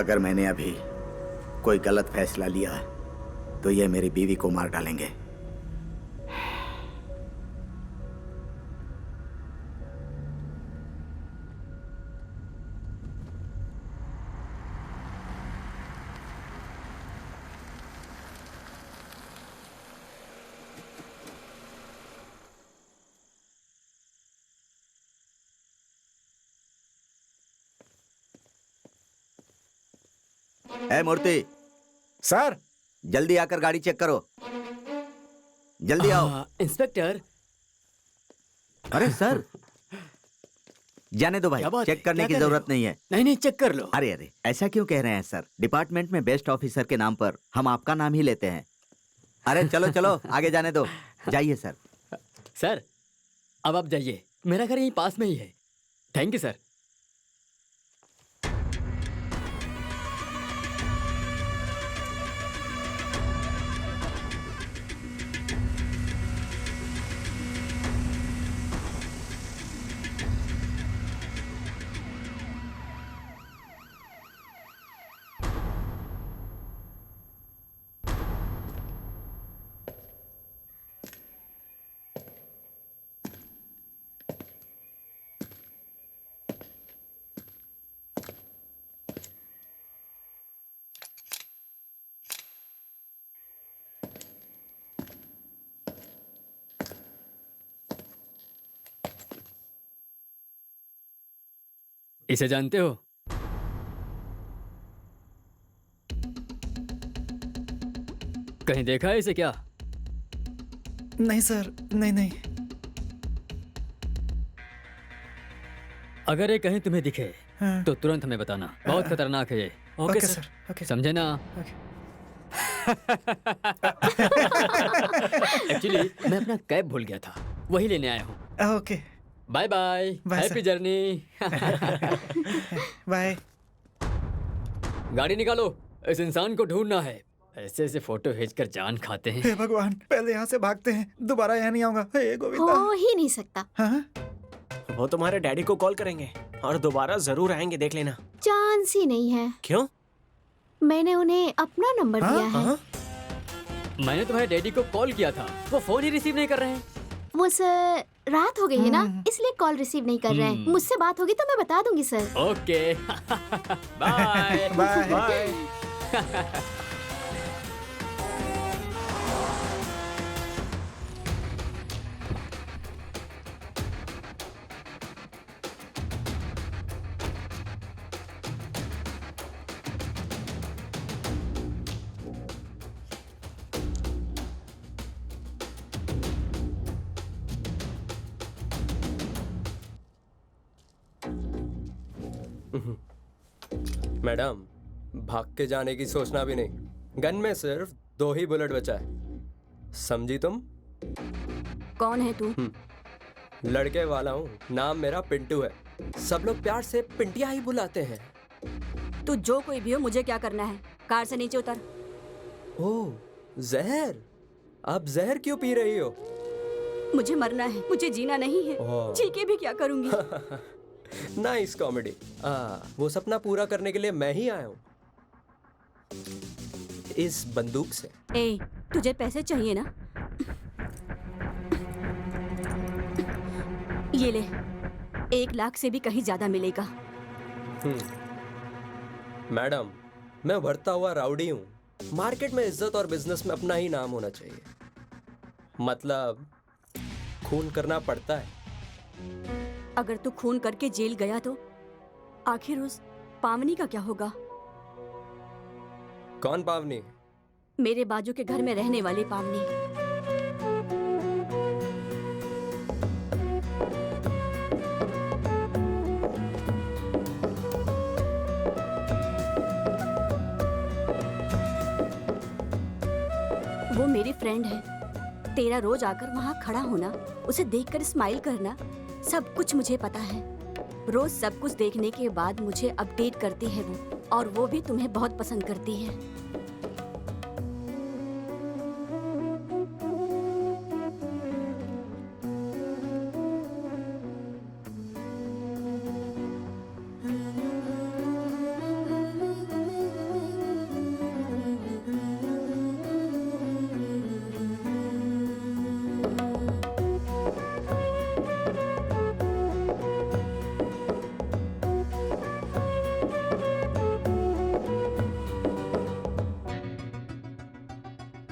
अगर मैंने अभी कोई गलत फैसला लिया तो ये मेरी बीवी को मार डालेंगे। ए मूर्ति, सर जल्दी आकर गाड़ी चेक करो। जल्दी आओ। इंस्पेक्टर, अरे सर, जाने दो भाई, क्या बात है? चेक करने क्या की कह रहे जरूरत हो? नहीं है। नहीं नहीं, चेक कर लो। अरे अरे, ऐसा क्यों कह रहे हैं सर? डिपार्टमेंट में बेस्ट ऑफिसर के नाम पर हम आपका नाम ही लेते हैं। अरे चलो चलो, आगे जाने दो। जाइए सर। सर, अब आप जाइए, मेरा घर यहीं पास में ही है। Thank you sir. इसे जानते हो? कहीं देखा है इसे क्या? नहीं सर, नहीं नहीं। अगर ये कहीं तुम्हें दिखे हाँ। तो तुरंत हमें बताना। बहुत खतरनाक है ये, okay okay sir. Sir, okay. समझे ना? ओके। एक्चुअली मैं अपना कैब भूल गया था, वही लेने आया हूँ। Okay, bye bye, bye happy sir. Journey. Bye. गाड़ी निकालो, इस इंसान को ढूंढना है। ऐसे ऐसे फोटो भेजकर जान खाते हैं। हे भगवान, पहले यहाँ से भागते हैं, दोबारा यहाँ नहीं आऊंगा। हे गोविंदा। हो ही नहीं सकता। हाँ? वो तुम्हारे डैडी को कॉल करेंगे और दोबारा जरूर आएंगे, देख लेना। चांस ही नहीं है। क्यों? मैंने उन्हें अपना नंबर हाँ? दिया है। हाँ? मैंने तुम्हारे डैडी को कॉल किया था, वो फोन ही रिसीव नहीं कर रहे हैं। वो सर, रात हो गई है ना, इसलिए कॉल रिसीव नहीं कर रहे हैं। मुझसे बात होगी तो मैं बता दूंगी sir. Okay, bye bye. Bye. Madam, भाग के जाने की सोचना भी नहीं। गन में सिर्फ 2 ही बुलेट बचा है, समझी तुम? कौन है तू? लड़के वाला हूँ, नाम मेरा पिंटू है। सब लोग प्यार से पिंटिया ही बुलाते हैं। तू जो कोई भी हो, मुझे क्या करना है? कार से नीचे उतर। ओह, जहर। आप जहर क्यों पी रही हो? मुझे मरना है, मुझे जीना नहीं है। ओह। जी के भी क्या करूंगी? Nice comedy. वो सपना पूरा करने के लिए मैं ही आया हूँ, इस बंदूक से। ए, तुझे पैसे चाहिए ना? ये ले, 1 लाख से भी कहीं ज्यादा मिलेगा। मैडम, मैं उभरता हुआ राउडी हूँ। मार्केट में इज्जत और बिजनेस में अपना ही नाम होना चाहिए। मतलब खून करना पड़ता है। अगर तू खून करके जेल गया तो आखिर उस पावनी का क्या होगा? कौन पावनी? मेरे बाजू के घर में रहने वाली पावनी। वो मेरी फ्रेंड है। तेरा रोज आकर वहाँ खड़ा होना, उसे देखकर स्माइल करना, सब कुछ मुझे पता है। रोज सब कुछ देखने के बाद मुझे अपडेट करती है वो, और वो भी तुम्हें बहुत पसंद करती है।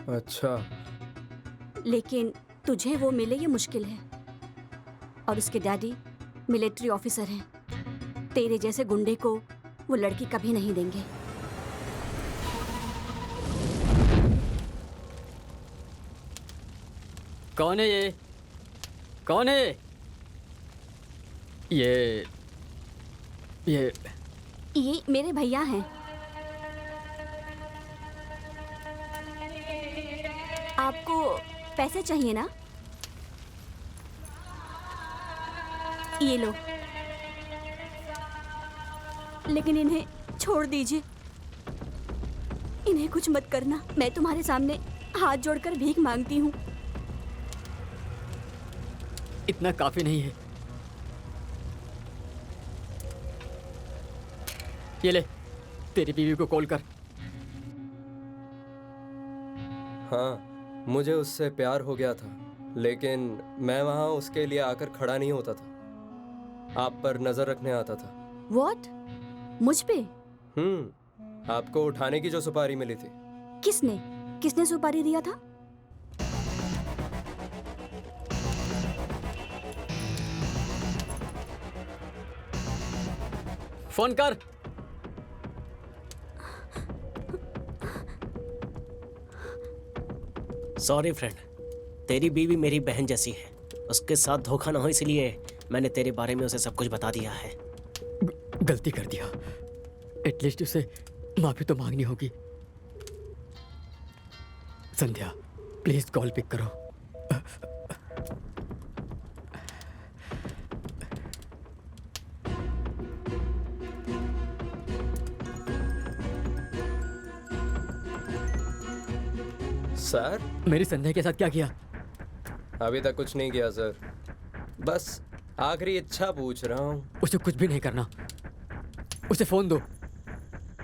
अच्छा, लेकिन तुझे वो मिले ये मुश्किल है। और उसके डैडी मिलिट्री ऑफिसर हैं। तेरे जैसे गुंडे को वो लड़की कभी नहीं देंगे। कौन है ये? कौन है ये? ये मेरे भैया हैं। आपको पैसे चाहिए ना? ये लो, लेकिन इन्हें छोड़ दीजिए। इन्हें कुछ मत करना। मैं तुम्हारे सामने हाथ जोड़कर भीख मांगती हूँ। इतना काफी नहीं है। ये ले, तेरी बीवी को कॉल कर। हाँ, मुझे उससे प्यार हो गया था, लेकिन मैं वहाँ उसके लिए आकर खड़ा नहीं होता था। आप पर नजर रखने आता था। What? मुझ पे? आपको उठाने की जो सुपारी मिली थी। किसने सुपारी दिया था? फोन कर। सॉरी फ्रेंड, तेरी बीवी मेरी बहन जैसी है। उसके साथ धोखा ना हो इसलिए मैंने तेरे बारे में उसे सब कुछ बता दिया है। गलती कर दिया, एटलीस्ट उसे माफी तो मांगनी होगी। संध्या, प्लीज कॉल पिक करो। सर, मेरी संध्या के साथ क्या किया? अभी तक कुछ नहीं किया सर, बस आखिरी इच्छा पूछ रहा हूँ। उसे कुछ भी नहीं करना। उसे फोन दो,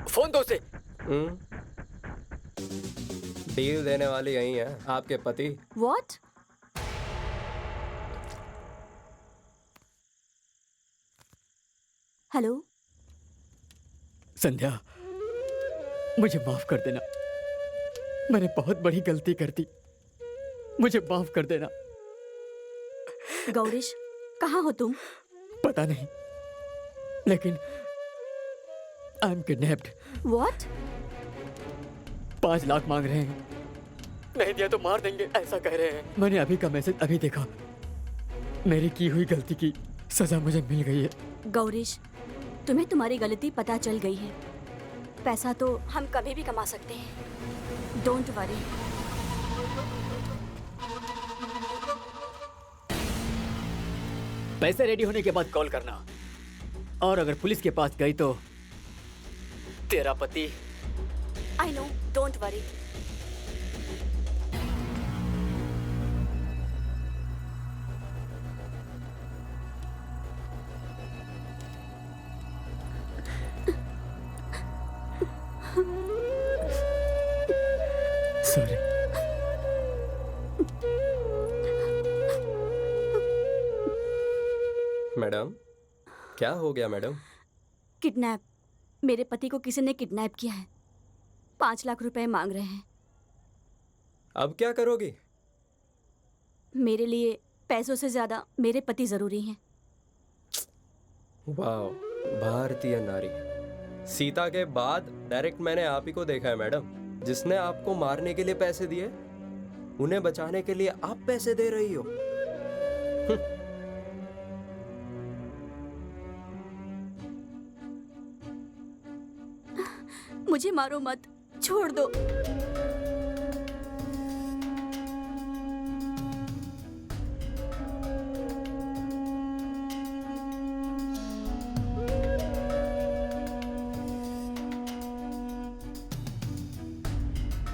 फोन दो उसे। डील देने वाली यही है, आपके पति। What? हेलो। संध्या, मुझे माफ कर देना। मैंने बहुत बड़ी गलती कर दी, मुझे माफ कर देना। गौरीश, कहाँ हो तुम? पता नहीं, लेकिन I am kidnapped. What? 5 lakh मांग रहे हैं। नहीं दिया तो मार देंगे, ऐसा कह रहे हैं। मैंने अभी का मैसेज अभी देखा। मेरी की हुई गलती की सजा मुझे मिल गई है। गौरीश, तुम्हें तुम्हारी गलती पता चल गई है। पैसा तो हम कभी भी कमा सकते हैं। Don't worry. पैसे रेडी होने के बाद कॉल करना, और अगर पुलिस के पास गई तो तेरा पति। I know, don't worry. Sorry. Madam, क्या हो गया मैडम? किडनैप। मेरे पति को किसी ने किडनैप किया है। 5 लाख रुपए मांग रहे हैं। अब क्या करोगी? मेरे लिए पैसों से ज्यादा मेरे पति जरूरी हैं। वाह, भारतीय नारी। सीता के बाद डायरेक्ट मैंने आप ही को देखा है मैडम, जिसने आपको मारने के लिए पैसे दिए, उन्हें बचाने के लिए आप पैसे दे रही हो। मुझे मारो मत, छोड़ दो।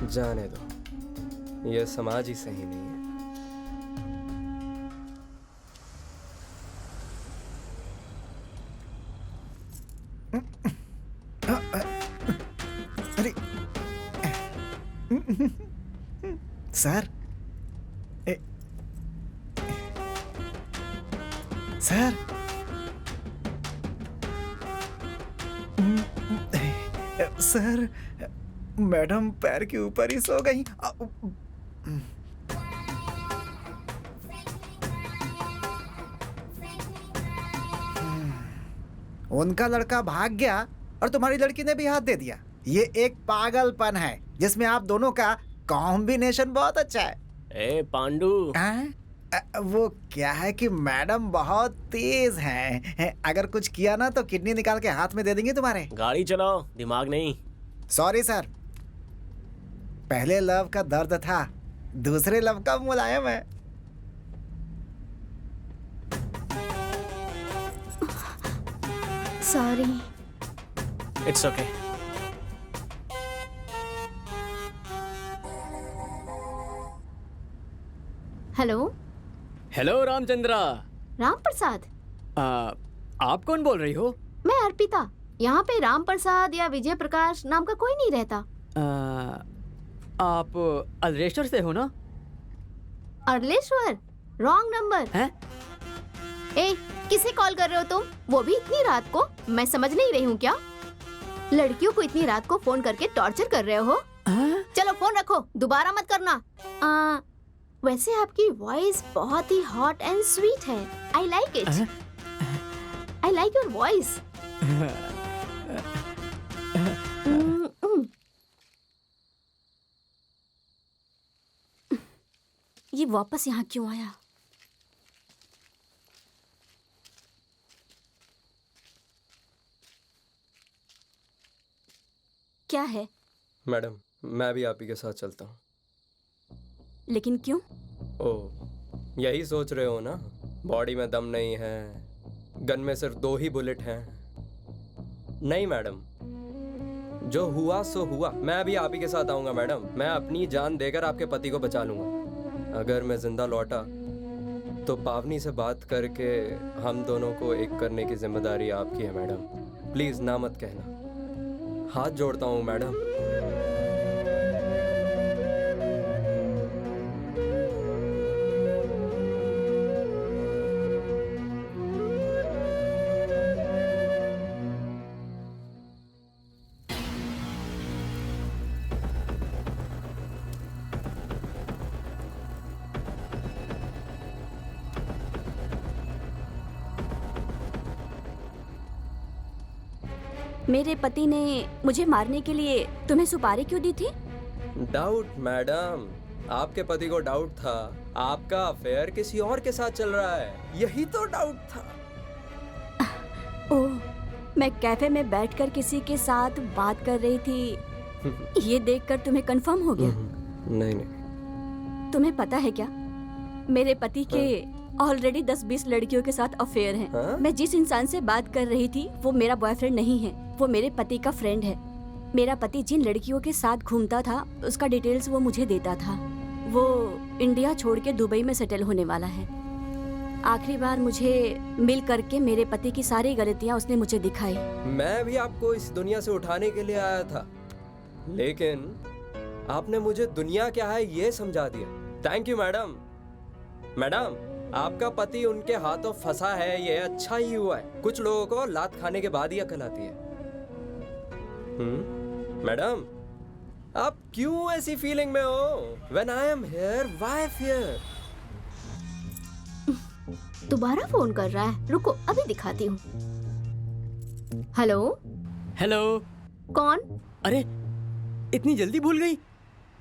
जाने दो, यह समाज ही सही नहीं है। अरे सर, सर, सर, मैडम पैर के ऊपर ही सो गई। उनका लड़का भाग गया और तुम्हारी लड़की ने भी हाथ दे दिया। ये एक पागलपन है जिसमें आप दोनों का कॉम्बिनेशन बहुत अच्छा है। ए पांडु, वो क्या है कि मैडम बहुत तेज हैं। अगर कुछ किया ना तो किडनी निकाल के हाथ में दे देंगे तुम्हारे। गाड़ी चलाओ, दिमाग नहीं। सॉरी सर, पहले लव का दर्द था, दूसरे लव का मुलायम है। Sorry. It's okay. Hello. Hello Ramchandra. Ram Prasad? आप कौन बोल रही हो? मैं अर्पिता। यहाँ पे राम प्रसाद या विजय प्रकाश नाम का कोई नहीं रहता। आप अल्लेश्वर से हो ना? अर्लेश्वर? रॉन्ग नंबर हैं? ए, किसे कॉल कर रहे हो तुम? वो भी इतनी रात को? मैं समझ नहीं रही हूँ क्या? लड़कियों को इतनी रात को फोन करके टॉर्चर कर रहे हो? चलो फोन रखो, दोबारा मत करना। वैसे आपकी वॉइस बहुत ही हॉट एंड स्वीट है। I like it. I like your voice. ये वापस यहाँ क्यों आया? क्या है? मैडम, मैं भी आप ही के साथ चलता हूँ। लेकिन क्यों? ओह, यही सोच रहे हो ना? बॉडी में दम नहीं है, गन में सिर्फ 2 ही बुलेट हैं। नहीं मैडम, जो हुआ सो हुआ। मैं भी आप ही के साथ आऊँगा मैडम। मैं अपनी जान देकर आपके पति को बचा लूँगा। अगर मैं जिंदा लौटा तो पावनी से बात करके हम दोनों को एक करने की जिम्मेदारी आपकी है मैडम। प्लीज़ ना मत कहना, हाथ जोड़ता हूँ मैडम। मेरे पति ने मुझे मारने के लिए तुम्हें सुपारी क्यों दी थी? डाउट मैडम, आपके पति को डाउट था आपका अफेयर किसी और के साथ चल रहा है, यही तो डाउट था। ओह, मैं कैफे में बैठकर किसी के साथ बात कर रही थी। ये देखकर तुम्हें कंफर्म हो गया? नहीं नहीं। तुम्हें पता है क्या, मेरे पति के ऑलरेडी 10-20 लड़कियों के साथ अफेयर हैं। हाँ? मैं जिस इंसान से बात कर रही थी वो मेरा बॉयफ्रेंड नहीं है, वो मेरे पति का फ्रेंड है। मेरा पति जिन लड़कियों के साथ घूमता था उसका डिटेल्स वो मुझे देता था। वो इंडिया छोड़ के दुबई में सेटल होने वाला है। आखिरी बार मुझे मिल करके मेरे पति की सारी गलतियां उसने मुझे दिखाई। मैं भी आपको इस दुनिया से उठाने के लिए आया था, लेकिन आपने मुझे दुनिया क्या है ये समझा दिया। Thank you madam. मैडम, आपका पति उनके हाथों फंसा है, ये अच्छा ही हुआ है। कुछ लोगों को लात खाने के बाद ही अकल आती है। मैडम, आप क्यों ऐसी फीलिंग में हो? When I am here, why fear? दोबारा फोन कर रहा है, रुको अभी दिखाती हूँ। हेलो। हेलो। कौन? अरे, इतनी जल्दी भूल गई?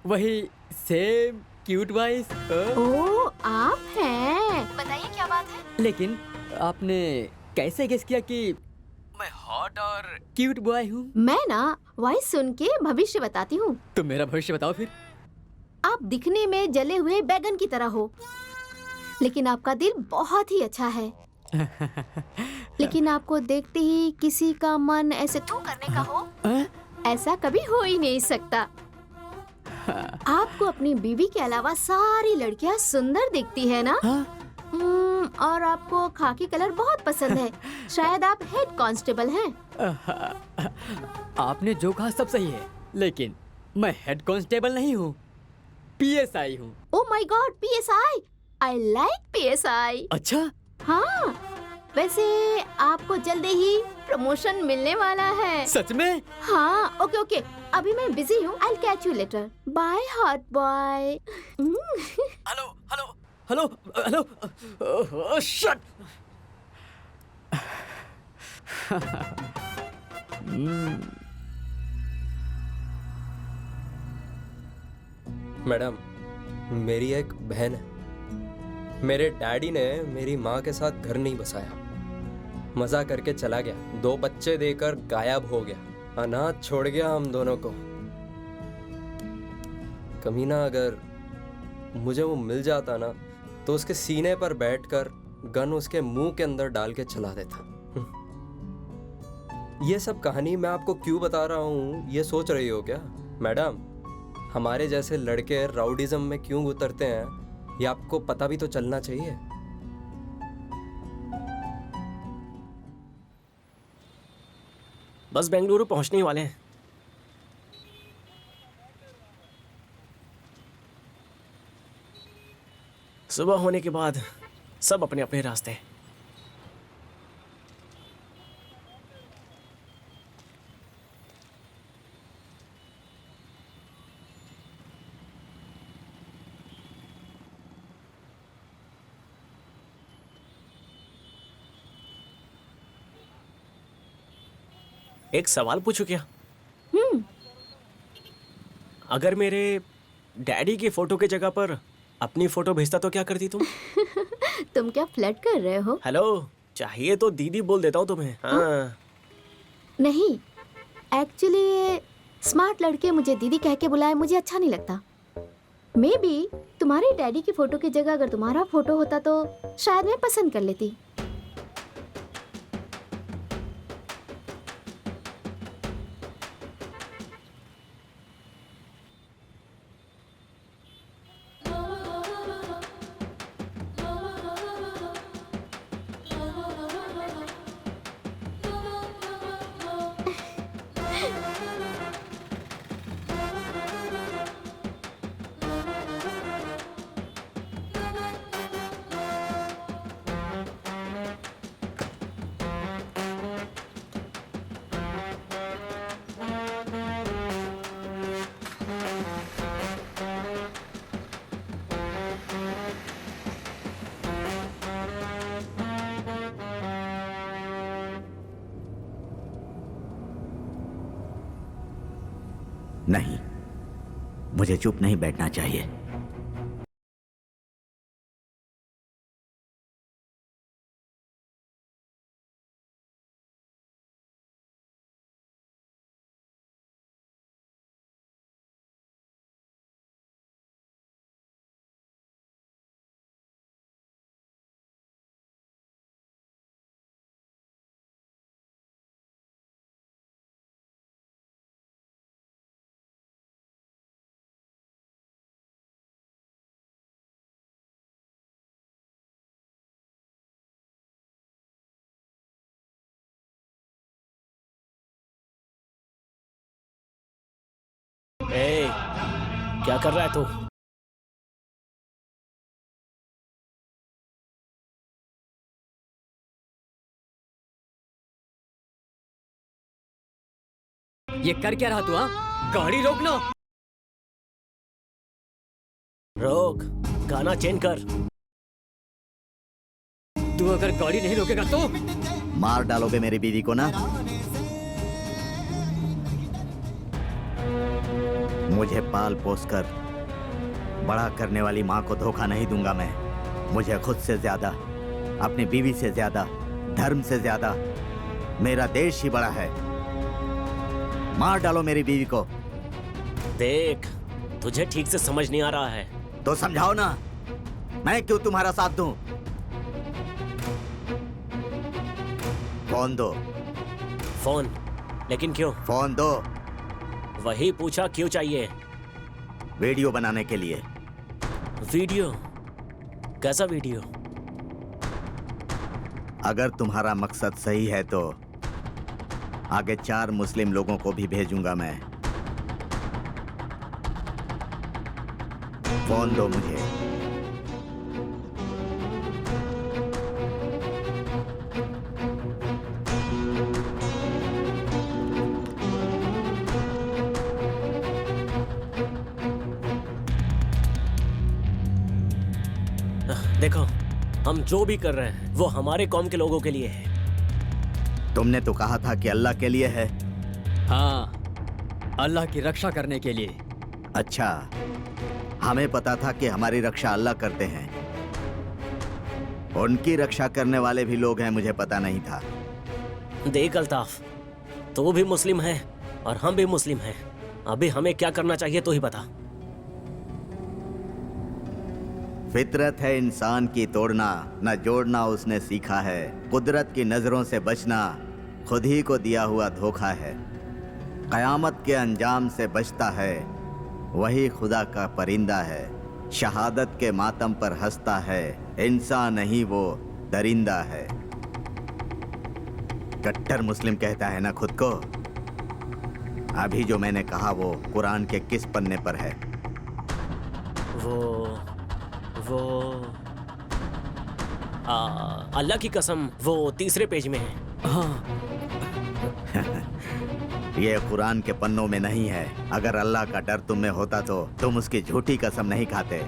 वही सेम क्यूट वॉइस। ओह, आप हैं। बताइए क्या बात है? लेकिन आपने कैसे गेस किया कि मैं हॉट और क्यूट बॉय हूँ? मैं ना वॉइस सुन के भविष्य बताती हूँ। तुम मेरा भविष्य बताओ फिर। आप दिखने में जले हुए बैगन की तरह हो, लेकिन आपका दिल बहुत ही अच्छा है। लेकिन आपको देखते ही किसी का मन ऐसे तू करने का हो, ऐसा कभी हो ही नहीं सकता। आपको अपनी बीवी के अलावा सारी लड़कियां सुंदर दिखती है ना? और आपको खाकी कलर बहुत पसंद है। शायद आप हेड कांस्टेबल हैं। आपने जो कहा सब सही है, लेकिन मैं हेड कांस्टेबल नहीं हूँ, पीएसआई हूँ। Oh my God, PSI! I like PSI. अच्छा? हाँ, वैसे आपको जल्दी ही प्रमोशन मिलने वाला है। सच में? हाँ, ओके ओके, अभी मैं बिजी हूँ। I catch you later. By hot boy. Hello hello hello hello shut. Madam, मेरी एक बहन है। मेरे डैडी ने मेरी माँ के साथ घर नहीं बसाया, मजा करके चला गया, 2 बच्चे देकर गायब हो गया, अनाथ छोड़ गया हम दोनों को। कमीना अगर मुझे वो मिल जाता ना तो उसके सीने पर बैठकर गन उसके मुंह के अंदर डाल के चला देता। ये सब कहानी मैं आपको क्यों बता रहा हूँ, ये सोच रही हो क्या मैडम? हमारे जैसे लड़के राउडिज्म में क्यों उतरते हैं, ये आपको पता भी तो चलना चाहिए। बस बेंगलुरु पहुंचने ही वाले हैं। सुबह होने के बाद सब अपने अपने रास्ते। एक सवाल पूछूं क्या? अगर मेरे डैडी की फोटो की जगह पर अपनी फोटो भेजता तो क्या करती तुम? तुम क्या फ्लर्ट कर रहे हो? हेलो, चाहिए तो दीदी बोल देता हूँ तुम्हें। हाँ। नहीं, एक्चुअली ये स्मार्ट लड़के मुझे दीदी कह के बुलाए मुझे अच्छा नहीं लगता। मे बी तुम्हारे डैडी की फोटो की जगह अगर तुम्हारा फोटो होता तो शायद मैं पसंद कर लेती। नहीं, मुझे चुप नहीं बैठना चाहिए। ए, क्या कर रहा है तू? ये कर क्या रहा तू? हाँ, गाड़ी रोकना। रोक, गाना चेंज कर। तू अगर गाड़ी नहीं रोकेगा तो मार डालोगे मेरी बीवी को ना? मुझे पाल पोस कर बड़ा करने वाली माँ को धोखा नहीं दूंगा मैं। मुझे खुद से ज्यादा, अपनी बीवी से ज्यादा, धर्म से ज्यादा मेरा देश ही बड़ा है। मार डालो मेरी बीवी को। देख, तुझे ठीक से समझ नहीं आ रहा है तो समझाओ ना, मैं क्यों तुम्हारा साथ दूं? फोन दो। फोन? लेकिन क्यों? फोन दो। वही पूछा, क्यों चाहिए? वीडियो बनाने के लिए। वीडियो? कैसा वीडियो? अगर तुम्हारा मकसद सही है तो आगे 4 मुस्लिम लोगों को भी भेजूंगा मैं। फोन दो मुझे। देखो, हम जो भी कर रहे हैं वो हमारे कौम के लोगों के लिए है। तुमने तो कहा था कि अल्लाह के लिए है। हाँ, अल्लाह की रक्षा करने के लिए। अच्छा, हमें पता था कि हमारी रक्षा अल्लाह करते हैं। उनकी रक्षा करने वाले भी लोग हैं, मुझे पता नहीं था। देख अल्ताफ, तू भी मुस्लिम है और हम भी मुस्लिम हैं। अभी हमें क्या करना चाहिए तो ही बता। फितरत है इंसान की तोड़ना, न जोड़ना उसने सीखा है। कुदरत की नजरों से बचना खुद ही को दिया हुआ धोखा है। कयामत के अंजाम से बचता है, वही खुदा का परिंदा है। शहादत के मातम पर हंसता है, इंसान नहीं वो दरिंदा है। कट्टर मुस्लिम कहता है ना खुद को। अभी जो मैंने कहा वो कुरान के किस पन्ने पर है? वो अल्लाह की कसम वो 3 पेज में है। हाँ, ये कुरान के पन्नों में नहीं है। अगर अल्लाह का डर तुम में होता तो तुम उसकी झूठी कसम नहीं खाते।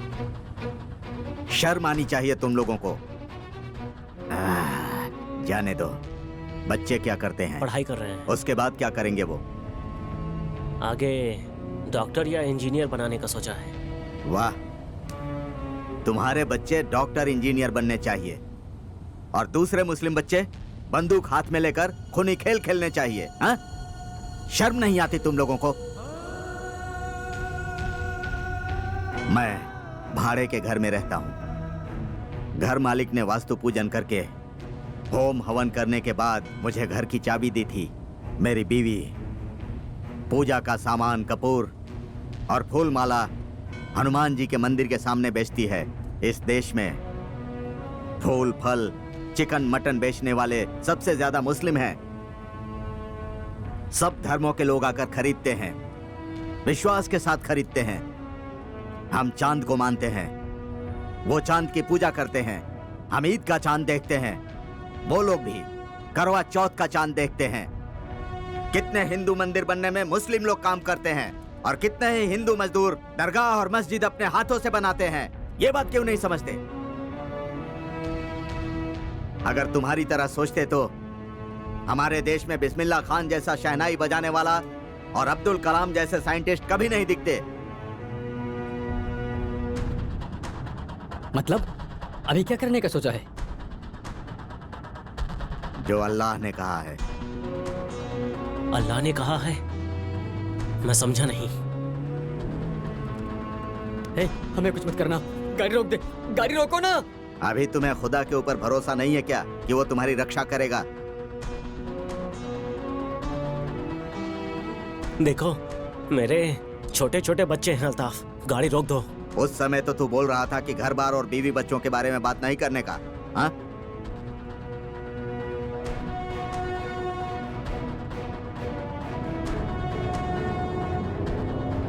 शर्म आनी चाहिए तुम लोगों को। जाने दो। बच्चे क्या करते हैं? पढ़ाई कर रहे हैं। उसके बाद क्या करेंगे वो? आगे डॉक्टर या इंजीनियर बनाने का सोचा है। वाह, तुम्हारे बच्चे डॉक्टर इंजीनियर बनने चाहिए और दूसरे मुस्लिम बच्चे बंदूक हाथ में लेकर खूनी खेल खेलने चाहिए। हाँ? शर्म नहीं आती तुम लोगों को? मैं भाड़े के घर में रहता हूं। घर मालिक ने वास्तु पूजन करके होम हवन करने के बाद मुझे घर की चाबी दी थी। मेरी बीवी पूजा का सामान, कपूर और फूल माला हनुमान जी के मंदिर के सामने बेचती है। इस देश में फूल, फल, चिकन, मटन बेचने वाले सबसे ज्यादा मुस्लिम हैं। सब धर्मों के लोग आकर खरीदते हैं, विश्वास के साथ खरीदते हैं। हम चांद को मानते हैं, वो चांद की पूजा करते हैं। हम ईद का चांद देखते हैं, वो लोग भी करवा चौथ का चांद देखते हैं। कितने हिंदू मंदिर बनने में मुस्लिम लोग काम करते हैं और कितने ही हिंदू मजदूर दरगाह और मस्जिद अपने हाथों से बनाते हैं। ये बात क्यों नहीं समझते? अगर तुम्हारी तरह सोचते तो हमारे देश में बिस्मिल्लाह खान जैसा शहनाई बजाने वाला और अब्दुल कलाम जैसे साइंटिस्ट कभी नहीं दिखते। मतलब अभी क्या करने का सोचा है? जो अल्लाह ने कहा है। अल्लाह ने कहा है? मैं समझा नहीं। हे, हमें कुछ मत करना। गाड़ी रोक दे, गाड़ी रोको ना। अभी तुम्हें खुदा के ऊपर भरोसा नहीं है क्या कि वो तुम्हारी रक्षा करेगा? देखो, मेरे छोटे छोटे बच्चे हैं अल्ताफ, गाड़ी रोक दो। उस समय तो तू बोल रहा था कि घर बार और बीवी बच्चों के बारे में बात नहीं करने का। हाँ?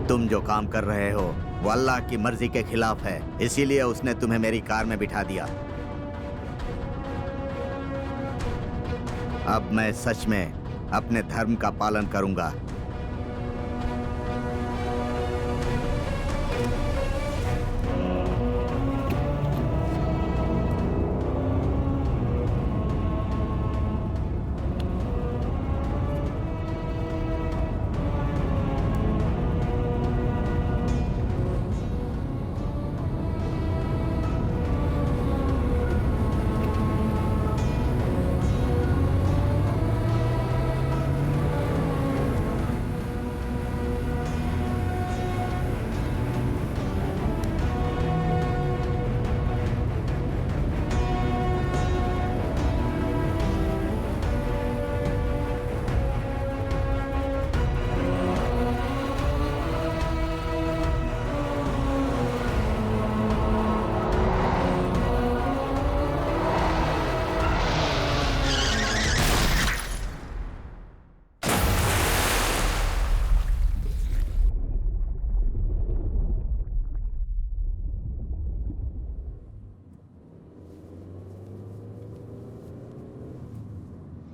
तुम जो काम कर रहे हो वो अल्लाह की मर्जी के खिलाफ है, इसीलिए उसने तुम्हें मेरी कार में बिठा दिया। अब मैं सच में अपने धर्म का पालन करूंगा।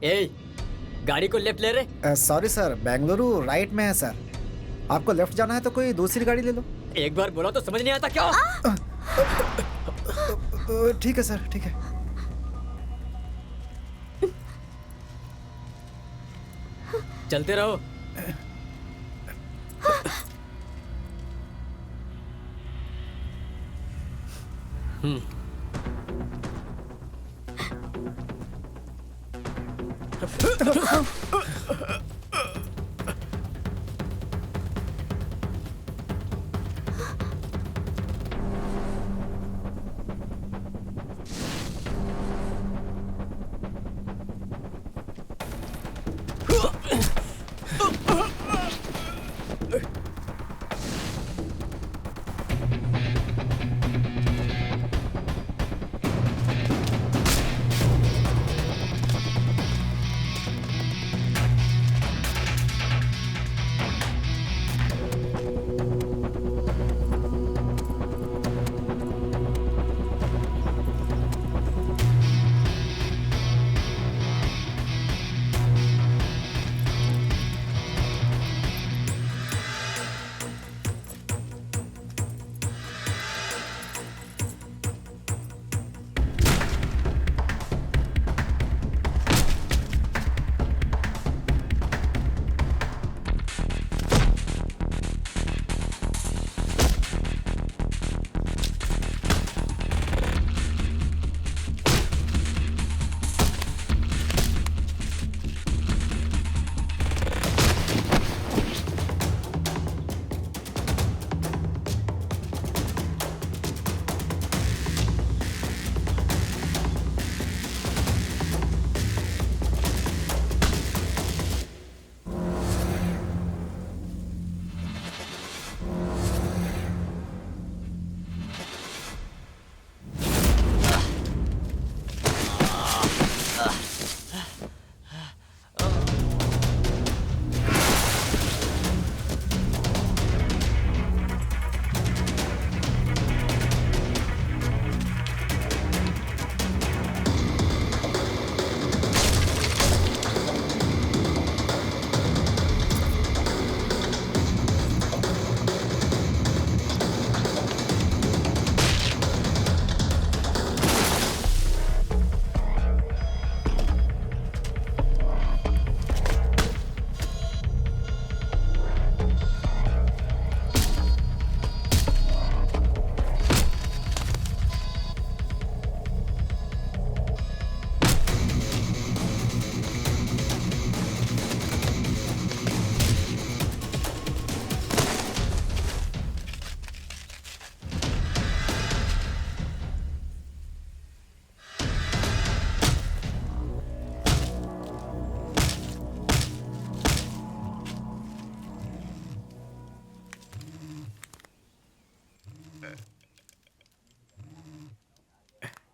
ए, गाड़ी को लेफ्ट ले रहे। सॉरी सर, बेंगलुरु राइट में है सर। आपको लेफ्ट जाना है तो कोई दूसरी गाड़ी ले लो। एक बार बोला तो समझ नहीं आता क्या? ठीक है सर, ठीक है। चलते रहो।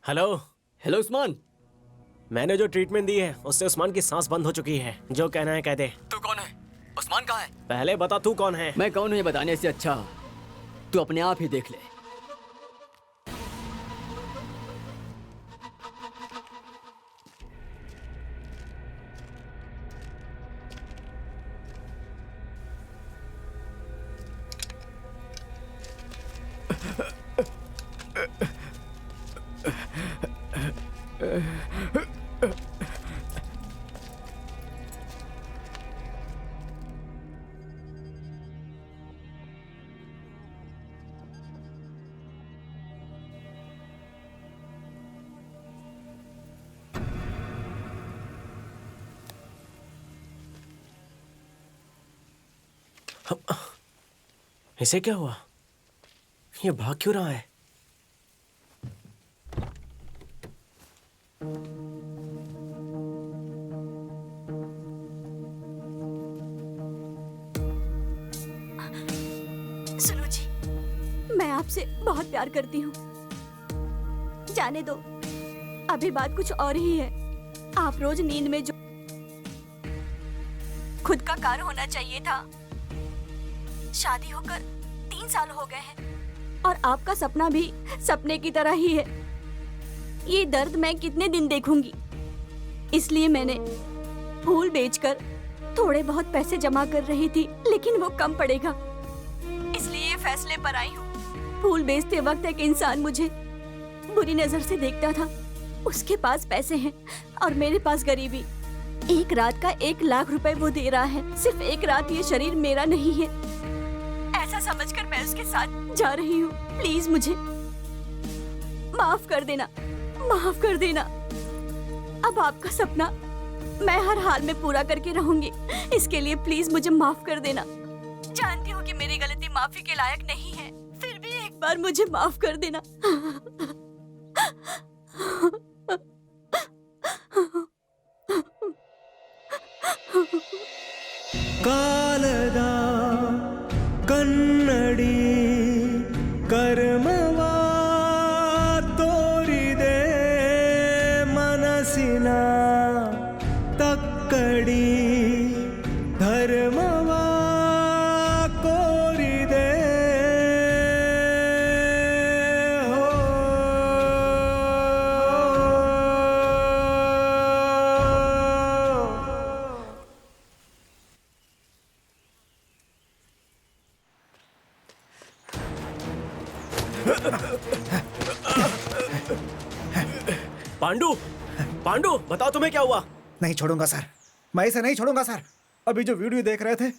हेलो। हेलो उस्मान। मैंने जो ट्रीटमेंट दी है उससे उस्मान की सांस बंद हो चुकी है। जो कहना है कह दे। तू कौन है? उस्मान कहाँ है? पहले बता तू कौन है। मैं कौन हूँ ये बताने से अच्छा तू अपने आप ही देख ले। इसे क्या हुआ? ये भाग क्यों रहा है? सुनो जी, मैं आपसे बहुत प्यार करती हूँ। जाने दो, अभी बात कुछ और ही है। आप रोज नींद में जो खुद का कार होना चाहिए था, शादी होकर 3 साल हो गए हैं और आपका सपना भी सपने की तरह ही है। ये दर्द मैं कितने दिन देखूंगी, इसलिए मैंने फूल बेचकर थोड़े बहुत पैसे जमा कर रही थी, लेकिन वो कम पड़ेगा, इसलिए ये फैसले पर आई हूँ। फूल बेचते वक्त एक इंसान मुझे बुरी नजर से देखता था। उसके पास पैसे हैं और मेरे पास गरीबी। एक रात का 1 लाख रुपए वो दे रहा है। सिर्फ एक रात ये शरीर मेरा नहीं है, ऐसा समझकर मैं उसके साथ जा रही हूँ। प्लीज मुझे माफ कर देना, माफ कर देना। अब आपका सपना मैं हर हाल में पूरा करके रहूंगी। इसके लिए प्लीज मुझे माफ कर देना। जानती हूँ कि मेरी गलती माफी के लायक नहीं है, फिर भी एक बार मुझे माफ कर देना। ಕಾಲದ ಕನ್ನಡಿ ಕರ್ಮವ ತೋರಿದೆ ಮನಸ್ಸಿನ ತಕ್ಕಡಿ ಧರ್ಮವ ಕೋರಿದೆ पांडु, पांडु, बताओ तुम्हें क्या हुआ? नहीं छोड़ूंगा सर, मैं इसे नहीं छोड़ूंगा सर। अभी जो वीडियो देख रहे थे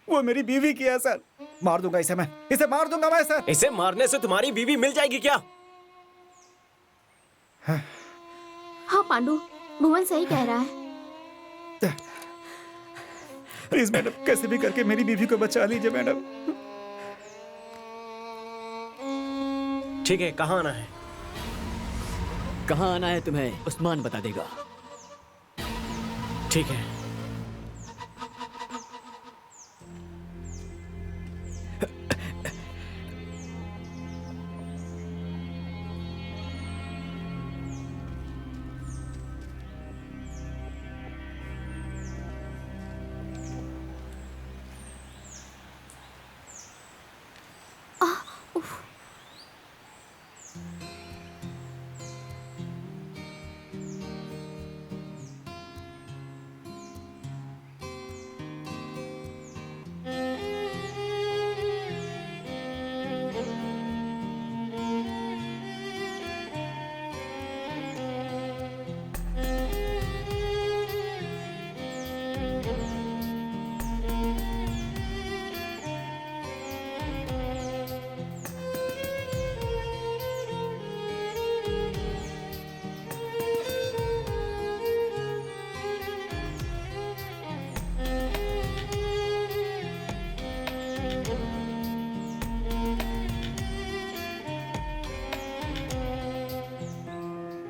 वो मेरी बीवी की है सर। मार दूंगा इसे, मैं इसे मार दूंगा मैं सर। इसे मारने से तुम्हारी बीवी मिल जाएगी क्या? हाँ पांडु, भुवन सही कह रहा है। प्लीज मैडम, कैसे भी करके मेरी बीवी को बचा लीजिए मैडम। ठीक है, कहाँ आना है? कहाँ आना है तुम्हें उस्मान बता देगा। ठीक है।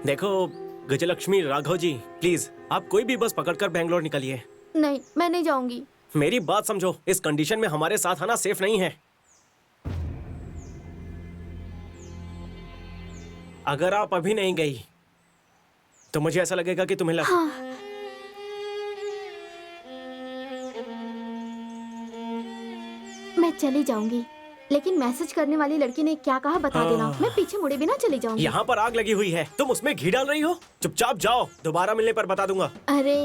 देखो गजलक्ष्मी, राघव जी, प्लीज आप कोई भी बस पकड़कर बेंगलोर निकलिए। नहीं, मैं नहीं जाऊंगी। मेरी बात समझो, इस कंडीशन में हमारे साथ आना सेफ नहीं है। अगर आप अभी नहीं गई तो मुझे ऐसा लगेगा कि तुम्हें हाँ। मैं चली जाऊंगी, लेकिन मैसेज करने वाली लड़की ने क्या कहा बता देना। मैं पीछे मुड़े बिना चली जाऊंगी। यहाँ पर आग लगी हुई है, तुम उसमें घी डाल रही हो। चुपचाप जाओ, दोबारा मिलने पर बता दूंगा। अरे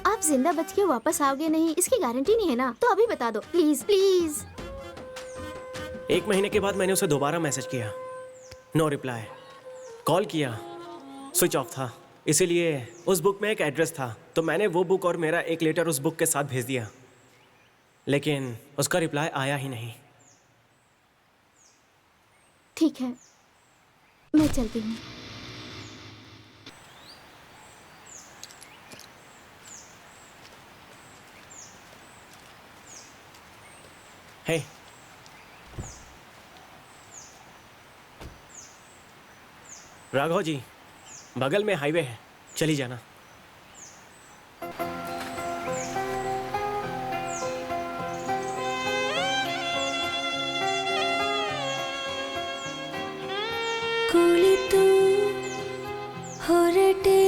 आप जिंदा बच के वापस आओगे नहीं, इसकी गारंटी नहीं है ना, तो अभी बता दो प्लीज प्लीज। 1 महीने के बाद मैंने उसे दोबारा मैसेज किया, नो रिप्लाई। कॉल किया, स्विच ऑफ था। इसीलिए उस बुक में एक एड्रेस था, तो मैंने वो बुक और मेरा एक लेटर उस बुक के साथ भेज दिया, लेकिन उसका रिप्लाई आया ही नहीं। ठीक है, मैं चलती हूँ। हे, राघव जी, बगल में हाईवे है, चली जाना। ಕುಳಿತು ಹೊರಟೆ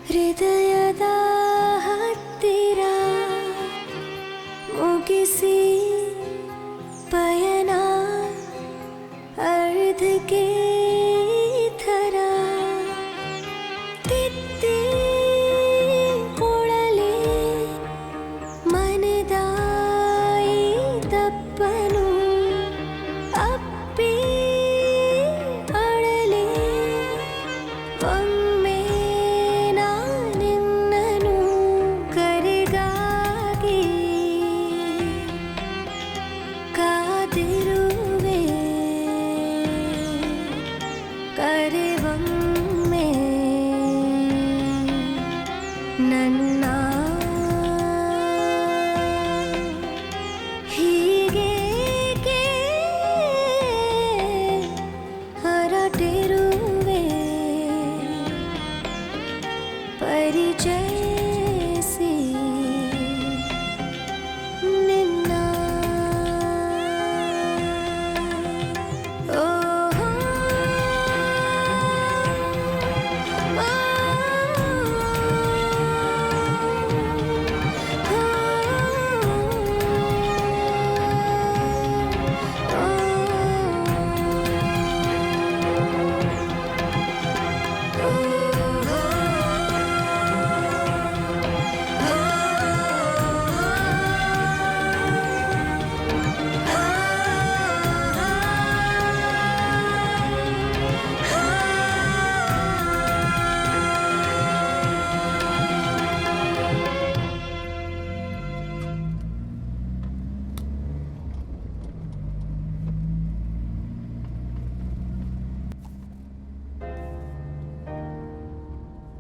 ಹೃದಯದ ಹತ್ತಿರ ಮುಗಿಸಿ ಪಯಣ ಅರ್ಧಕ್ಕೆ ಥರ ತಿತ್ತಿ ಕೊಳಲೆ ಮನದಾಯಿ ತಪ್ಪನು ಅಪ್ಪಿ ಅಳಲೆ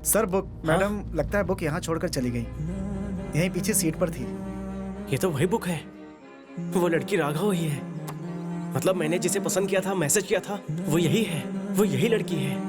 सर बुक मैडम लगता है बुक यहाँ छोड़कर चली गई, यहीं पीछे सीट पर थी। ये तो वही बुक है, वो लड़की राघव ही है। मतलब मैंने जिसे पसंद किया था, मैसेज किया था, वो यही है, वो यही लड़की है।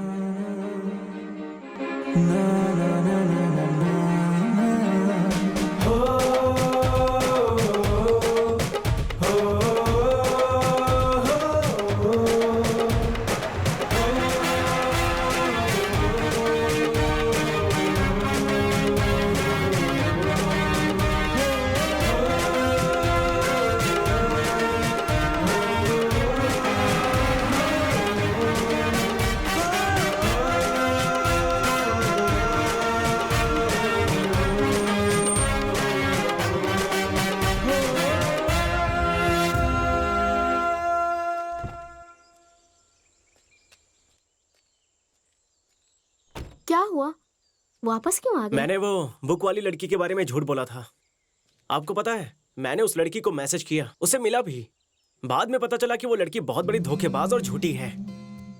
क्या हुआ? वापस क्यों आ गए? मैंने वो बुक वाली लड़की के बारे में झूठ बोला था। आपको पता है, मैंने उस लड़की को मैसेज किया, उसे मिला भी। बाद में पता चला कि वो लड़की बहुत बड़ी धोखेबाज और झूठी है।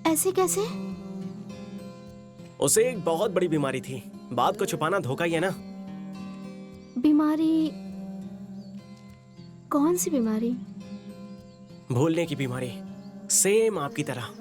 ऐसे कैसे? उसे एक बहुत बड़ी बीमारी थी। बात को छुपाना धोखा ही है ना। बीमारी? कौन सी बीमारी? भूलने की बीमारी, सेम आपकी तरह।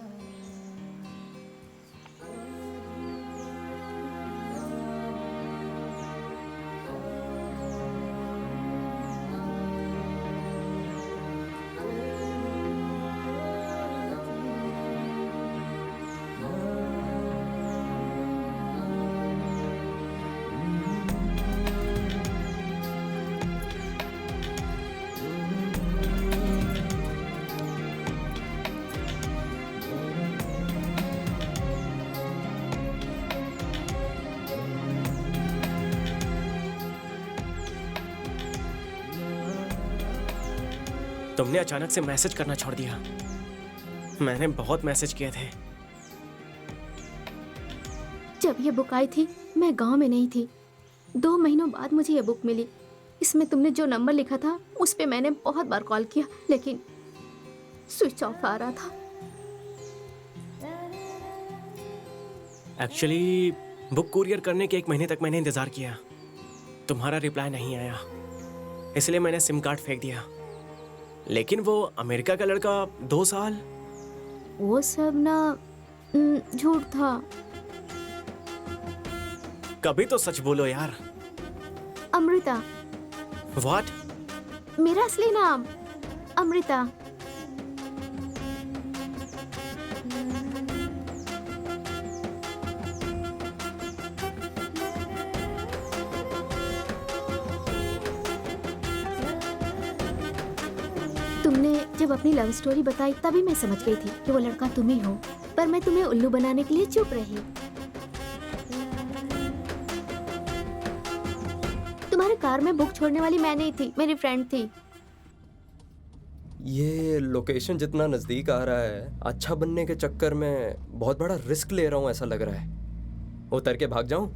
तुमने अचानक से मैसेज करना छोड़ दिया। मैंने बहुत मैसेज किए थे। जब ये बुक आई थी मैं गांव में नहीं थी। 2 महीनों बाद मुझे ये बुक मिली। इसमें तुमने जो नंबर लिखा था उस पे मैंने बहुत बार कॉल किया, लेकिन स्विच ऑफ आ रहा था। एक्चुअली बुक कुरियर करने के 1 महीने तक मैंने इंतजार किया। तुम्हारा रिप्लाई नहीं आया, इसलिए मैंने सिम कार्ड फेंक दिया। लेकिन वो अमेरिका का लड़का 2 साल, वो सब ना झूठ था। कभी तो सच बोलो यार। अमृता। व्हाट? मेरा असली नाम अमृता। तुमने जब अपनी लव स्टोरी बताई तभी मैं समझ गई थी कि वो लड़का तुम ही हो, पर मैं तुम्हें उल्लू बनाने के लिए चुप रही। तुम्हारे कार में बुक छोड़ने वाली मैं नहीं थी, मेरी फ्रेंड थी। ये लोकेशन जितना नजदीक आ रहा है, अच्छा बनने के चक्कर में बहुत बड़ा रिस्क ले रहा हूँ ऐसा लग रहा है। उतर के भाग जाऊं?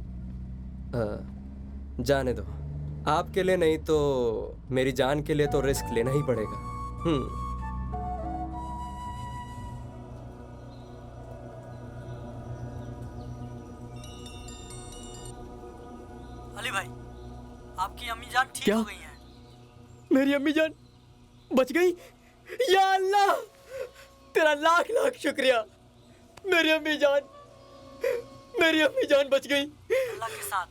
जाने दो, आपके लिए नहीं तो मेरी जान के लिए तो रिस्क लेना ही पड़ेगा। अली भाई, आपकी अम्मी जान ठीक क्या? हो गई हैं। मेरी अम्मी जान बच गई? या अल्लाह, तेरा लाख लाख शुक्रिया। मेरी अम्मी जान बच गई। अल्लाह के साथ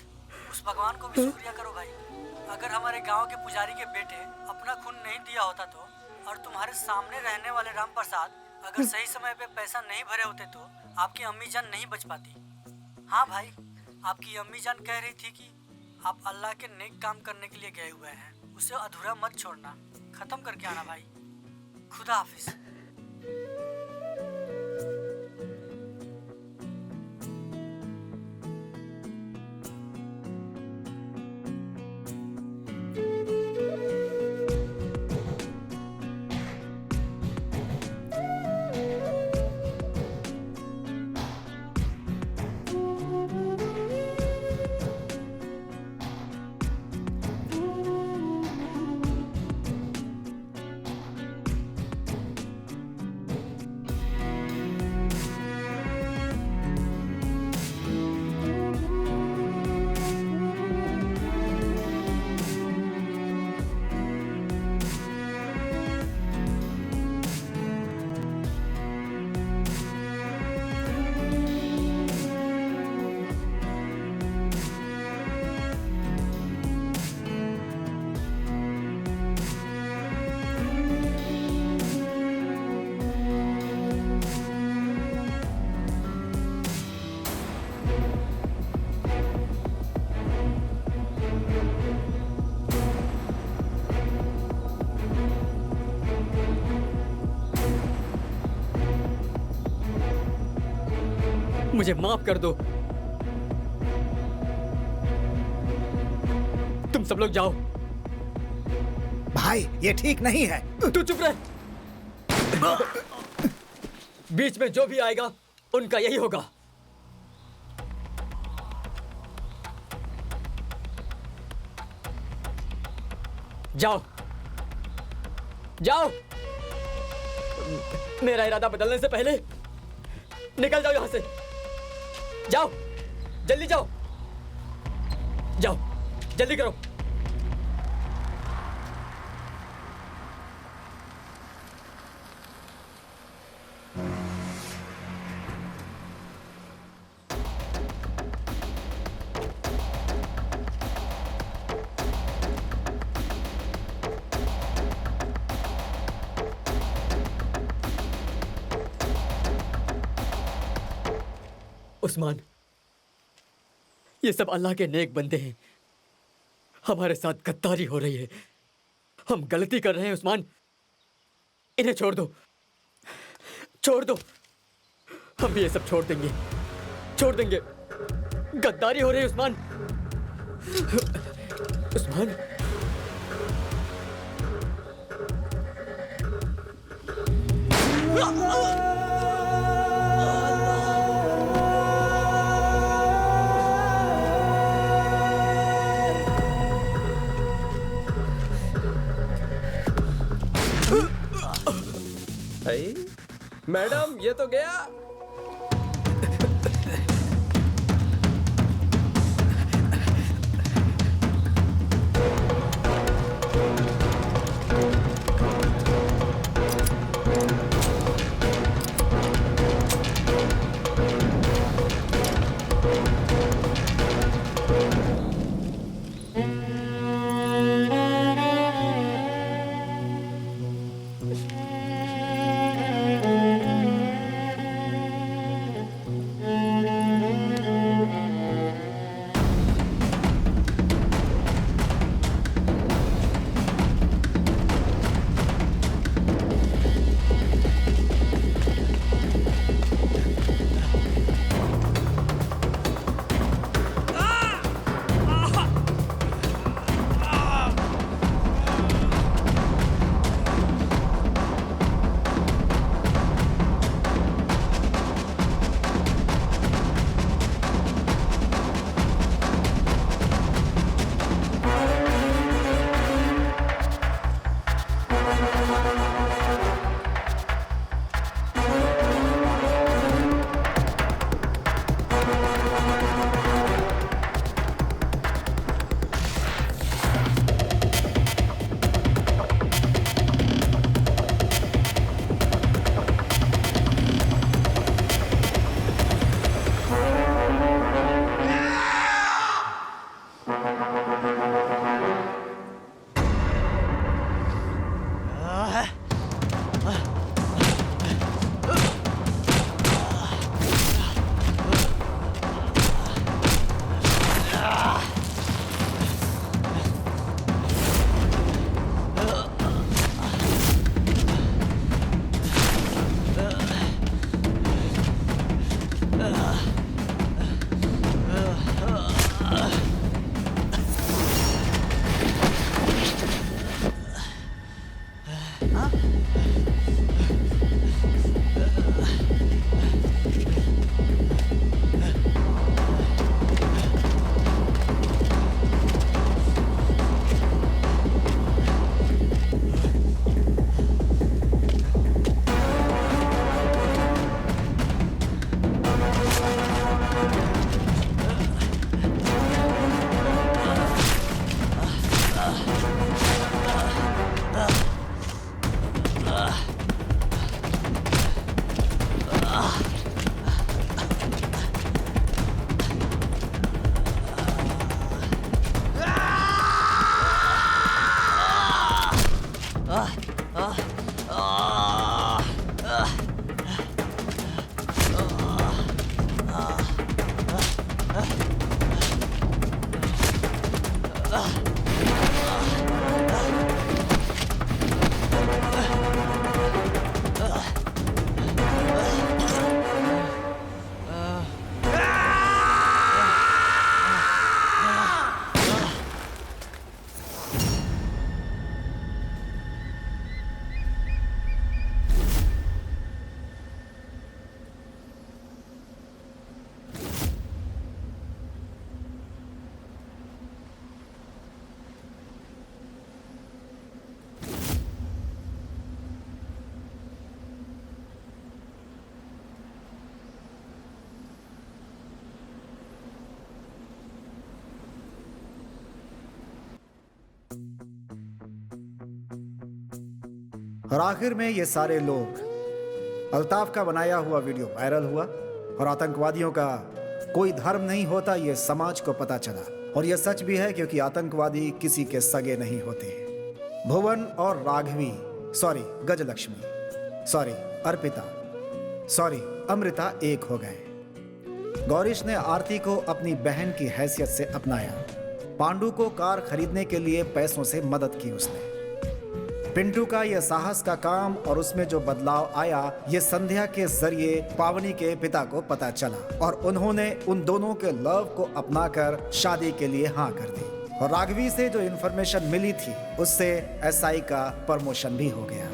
उस भगवान को भी शुक्रिया करो भाई। अगर हमारे गांव के पुजारी के बेटे अपना खून नहीं दिया होता तो, और तुम्हारे सामने रहने वाले राम प्रसाद अगर सही समय पे पैसा नहीं भरे होते तो आपकी अम्मी जान नहीं बच पाती। हाँ भाई, आपकी अम्मी जान कह रही थी कि आप अल्लाह के नेक काम करने के लिए गए हुए हैं, उसे अधूरा मत छोड़ना, खत्म करके आना भाई। खुदा हाफिज। मुझे माफ कर दो। तुम सब लोग जाओ। भाई ये ठीक नहीं है। तू चुप रह। बीच में जो भी आएगा उनका यही होगा। जाओ जाओ। मेरा इरादा बदलने से पहले निकल जाओ यहां से। जाओ जल्दी जाओ। जाओ जल्दी करो। उस्मान, ये सब अल्लाह के नेक बंदे हैं। हमारे साथ गद्दारी हो रही है। हम गलती कर रहे हैं उस्मान। इन्हें छोड़ दो, छोड़ दो। हम भी ये सब छोड़ देंगे, छोड़ देंगे। गद्दारी हो रही है उस्मान। उस्मान, मैडम ये तो गया। और आखिर में ये सारे लोग, अल्ताफ का बनाया हुआ वीडियो वायरल हुआ और आतंकवादियों का कोई धर्म नहीं होता ये समाज को पता चला। और ये सच भी है क्योंकि आतंकवादी किसी के सगे नहीं होते। भुवन और Raghavi, sorry Gajalakshmi, sorry Arpita, sorry Amrita एक हो गए। गौरीश ने आरती को अपनी बहन की हैसियत से अपनाया। पांडु को कार खरीदने के लिए पैसों से मदद की उसने। पिंटू का यह साहस का काम और उसमें जो बदलाव आया ये संध्या के जरिए पावनी के पिता को पता चला और उन्होंने उन दोनों के लव को अपनाकर शादी के लिए हाँ कर दी। और राघवी से जो इन्फॉर्मेशन मिली थी उससे एसआई का प्रमोशन भी हो गया।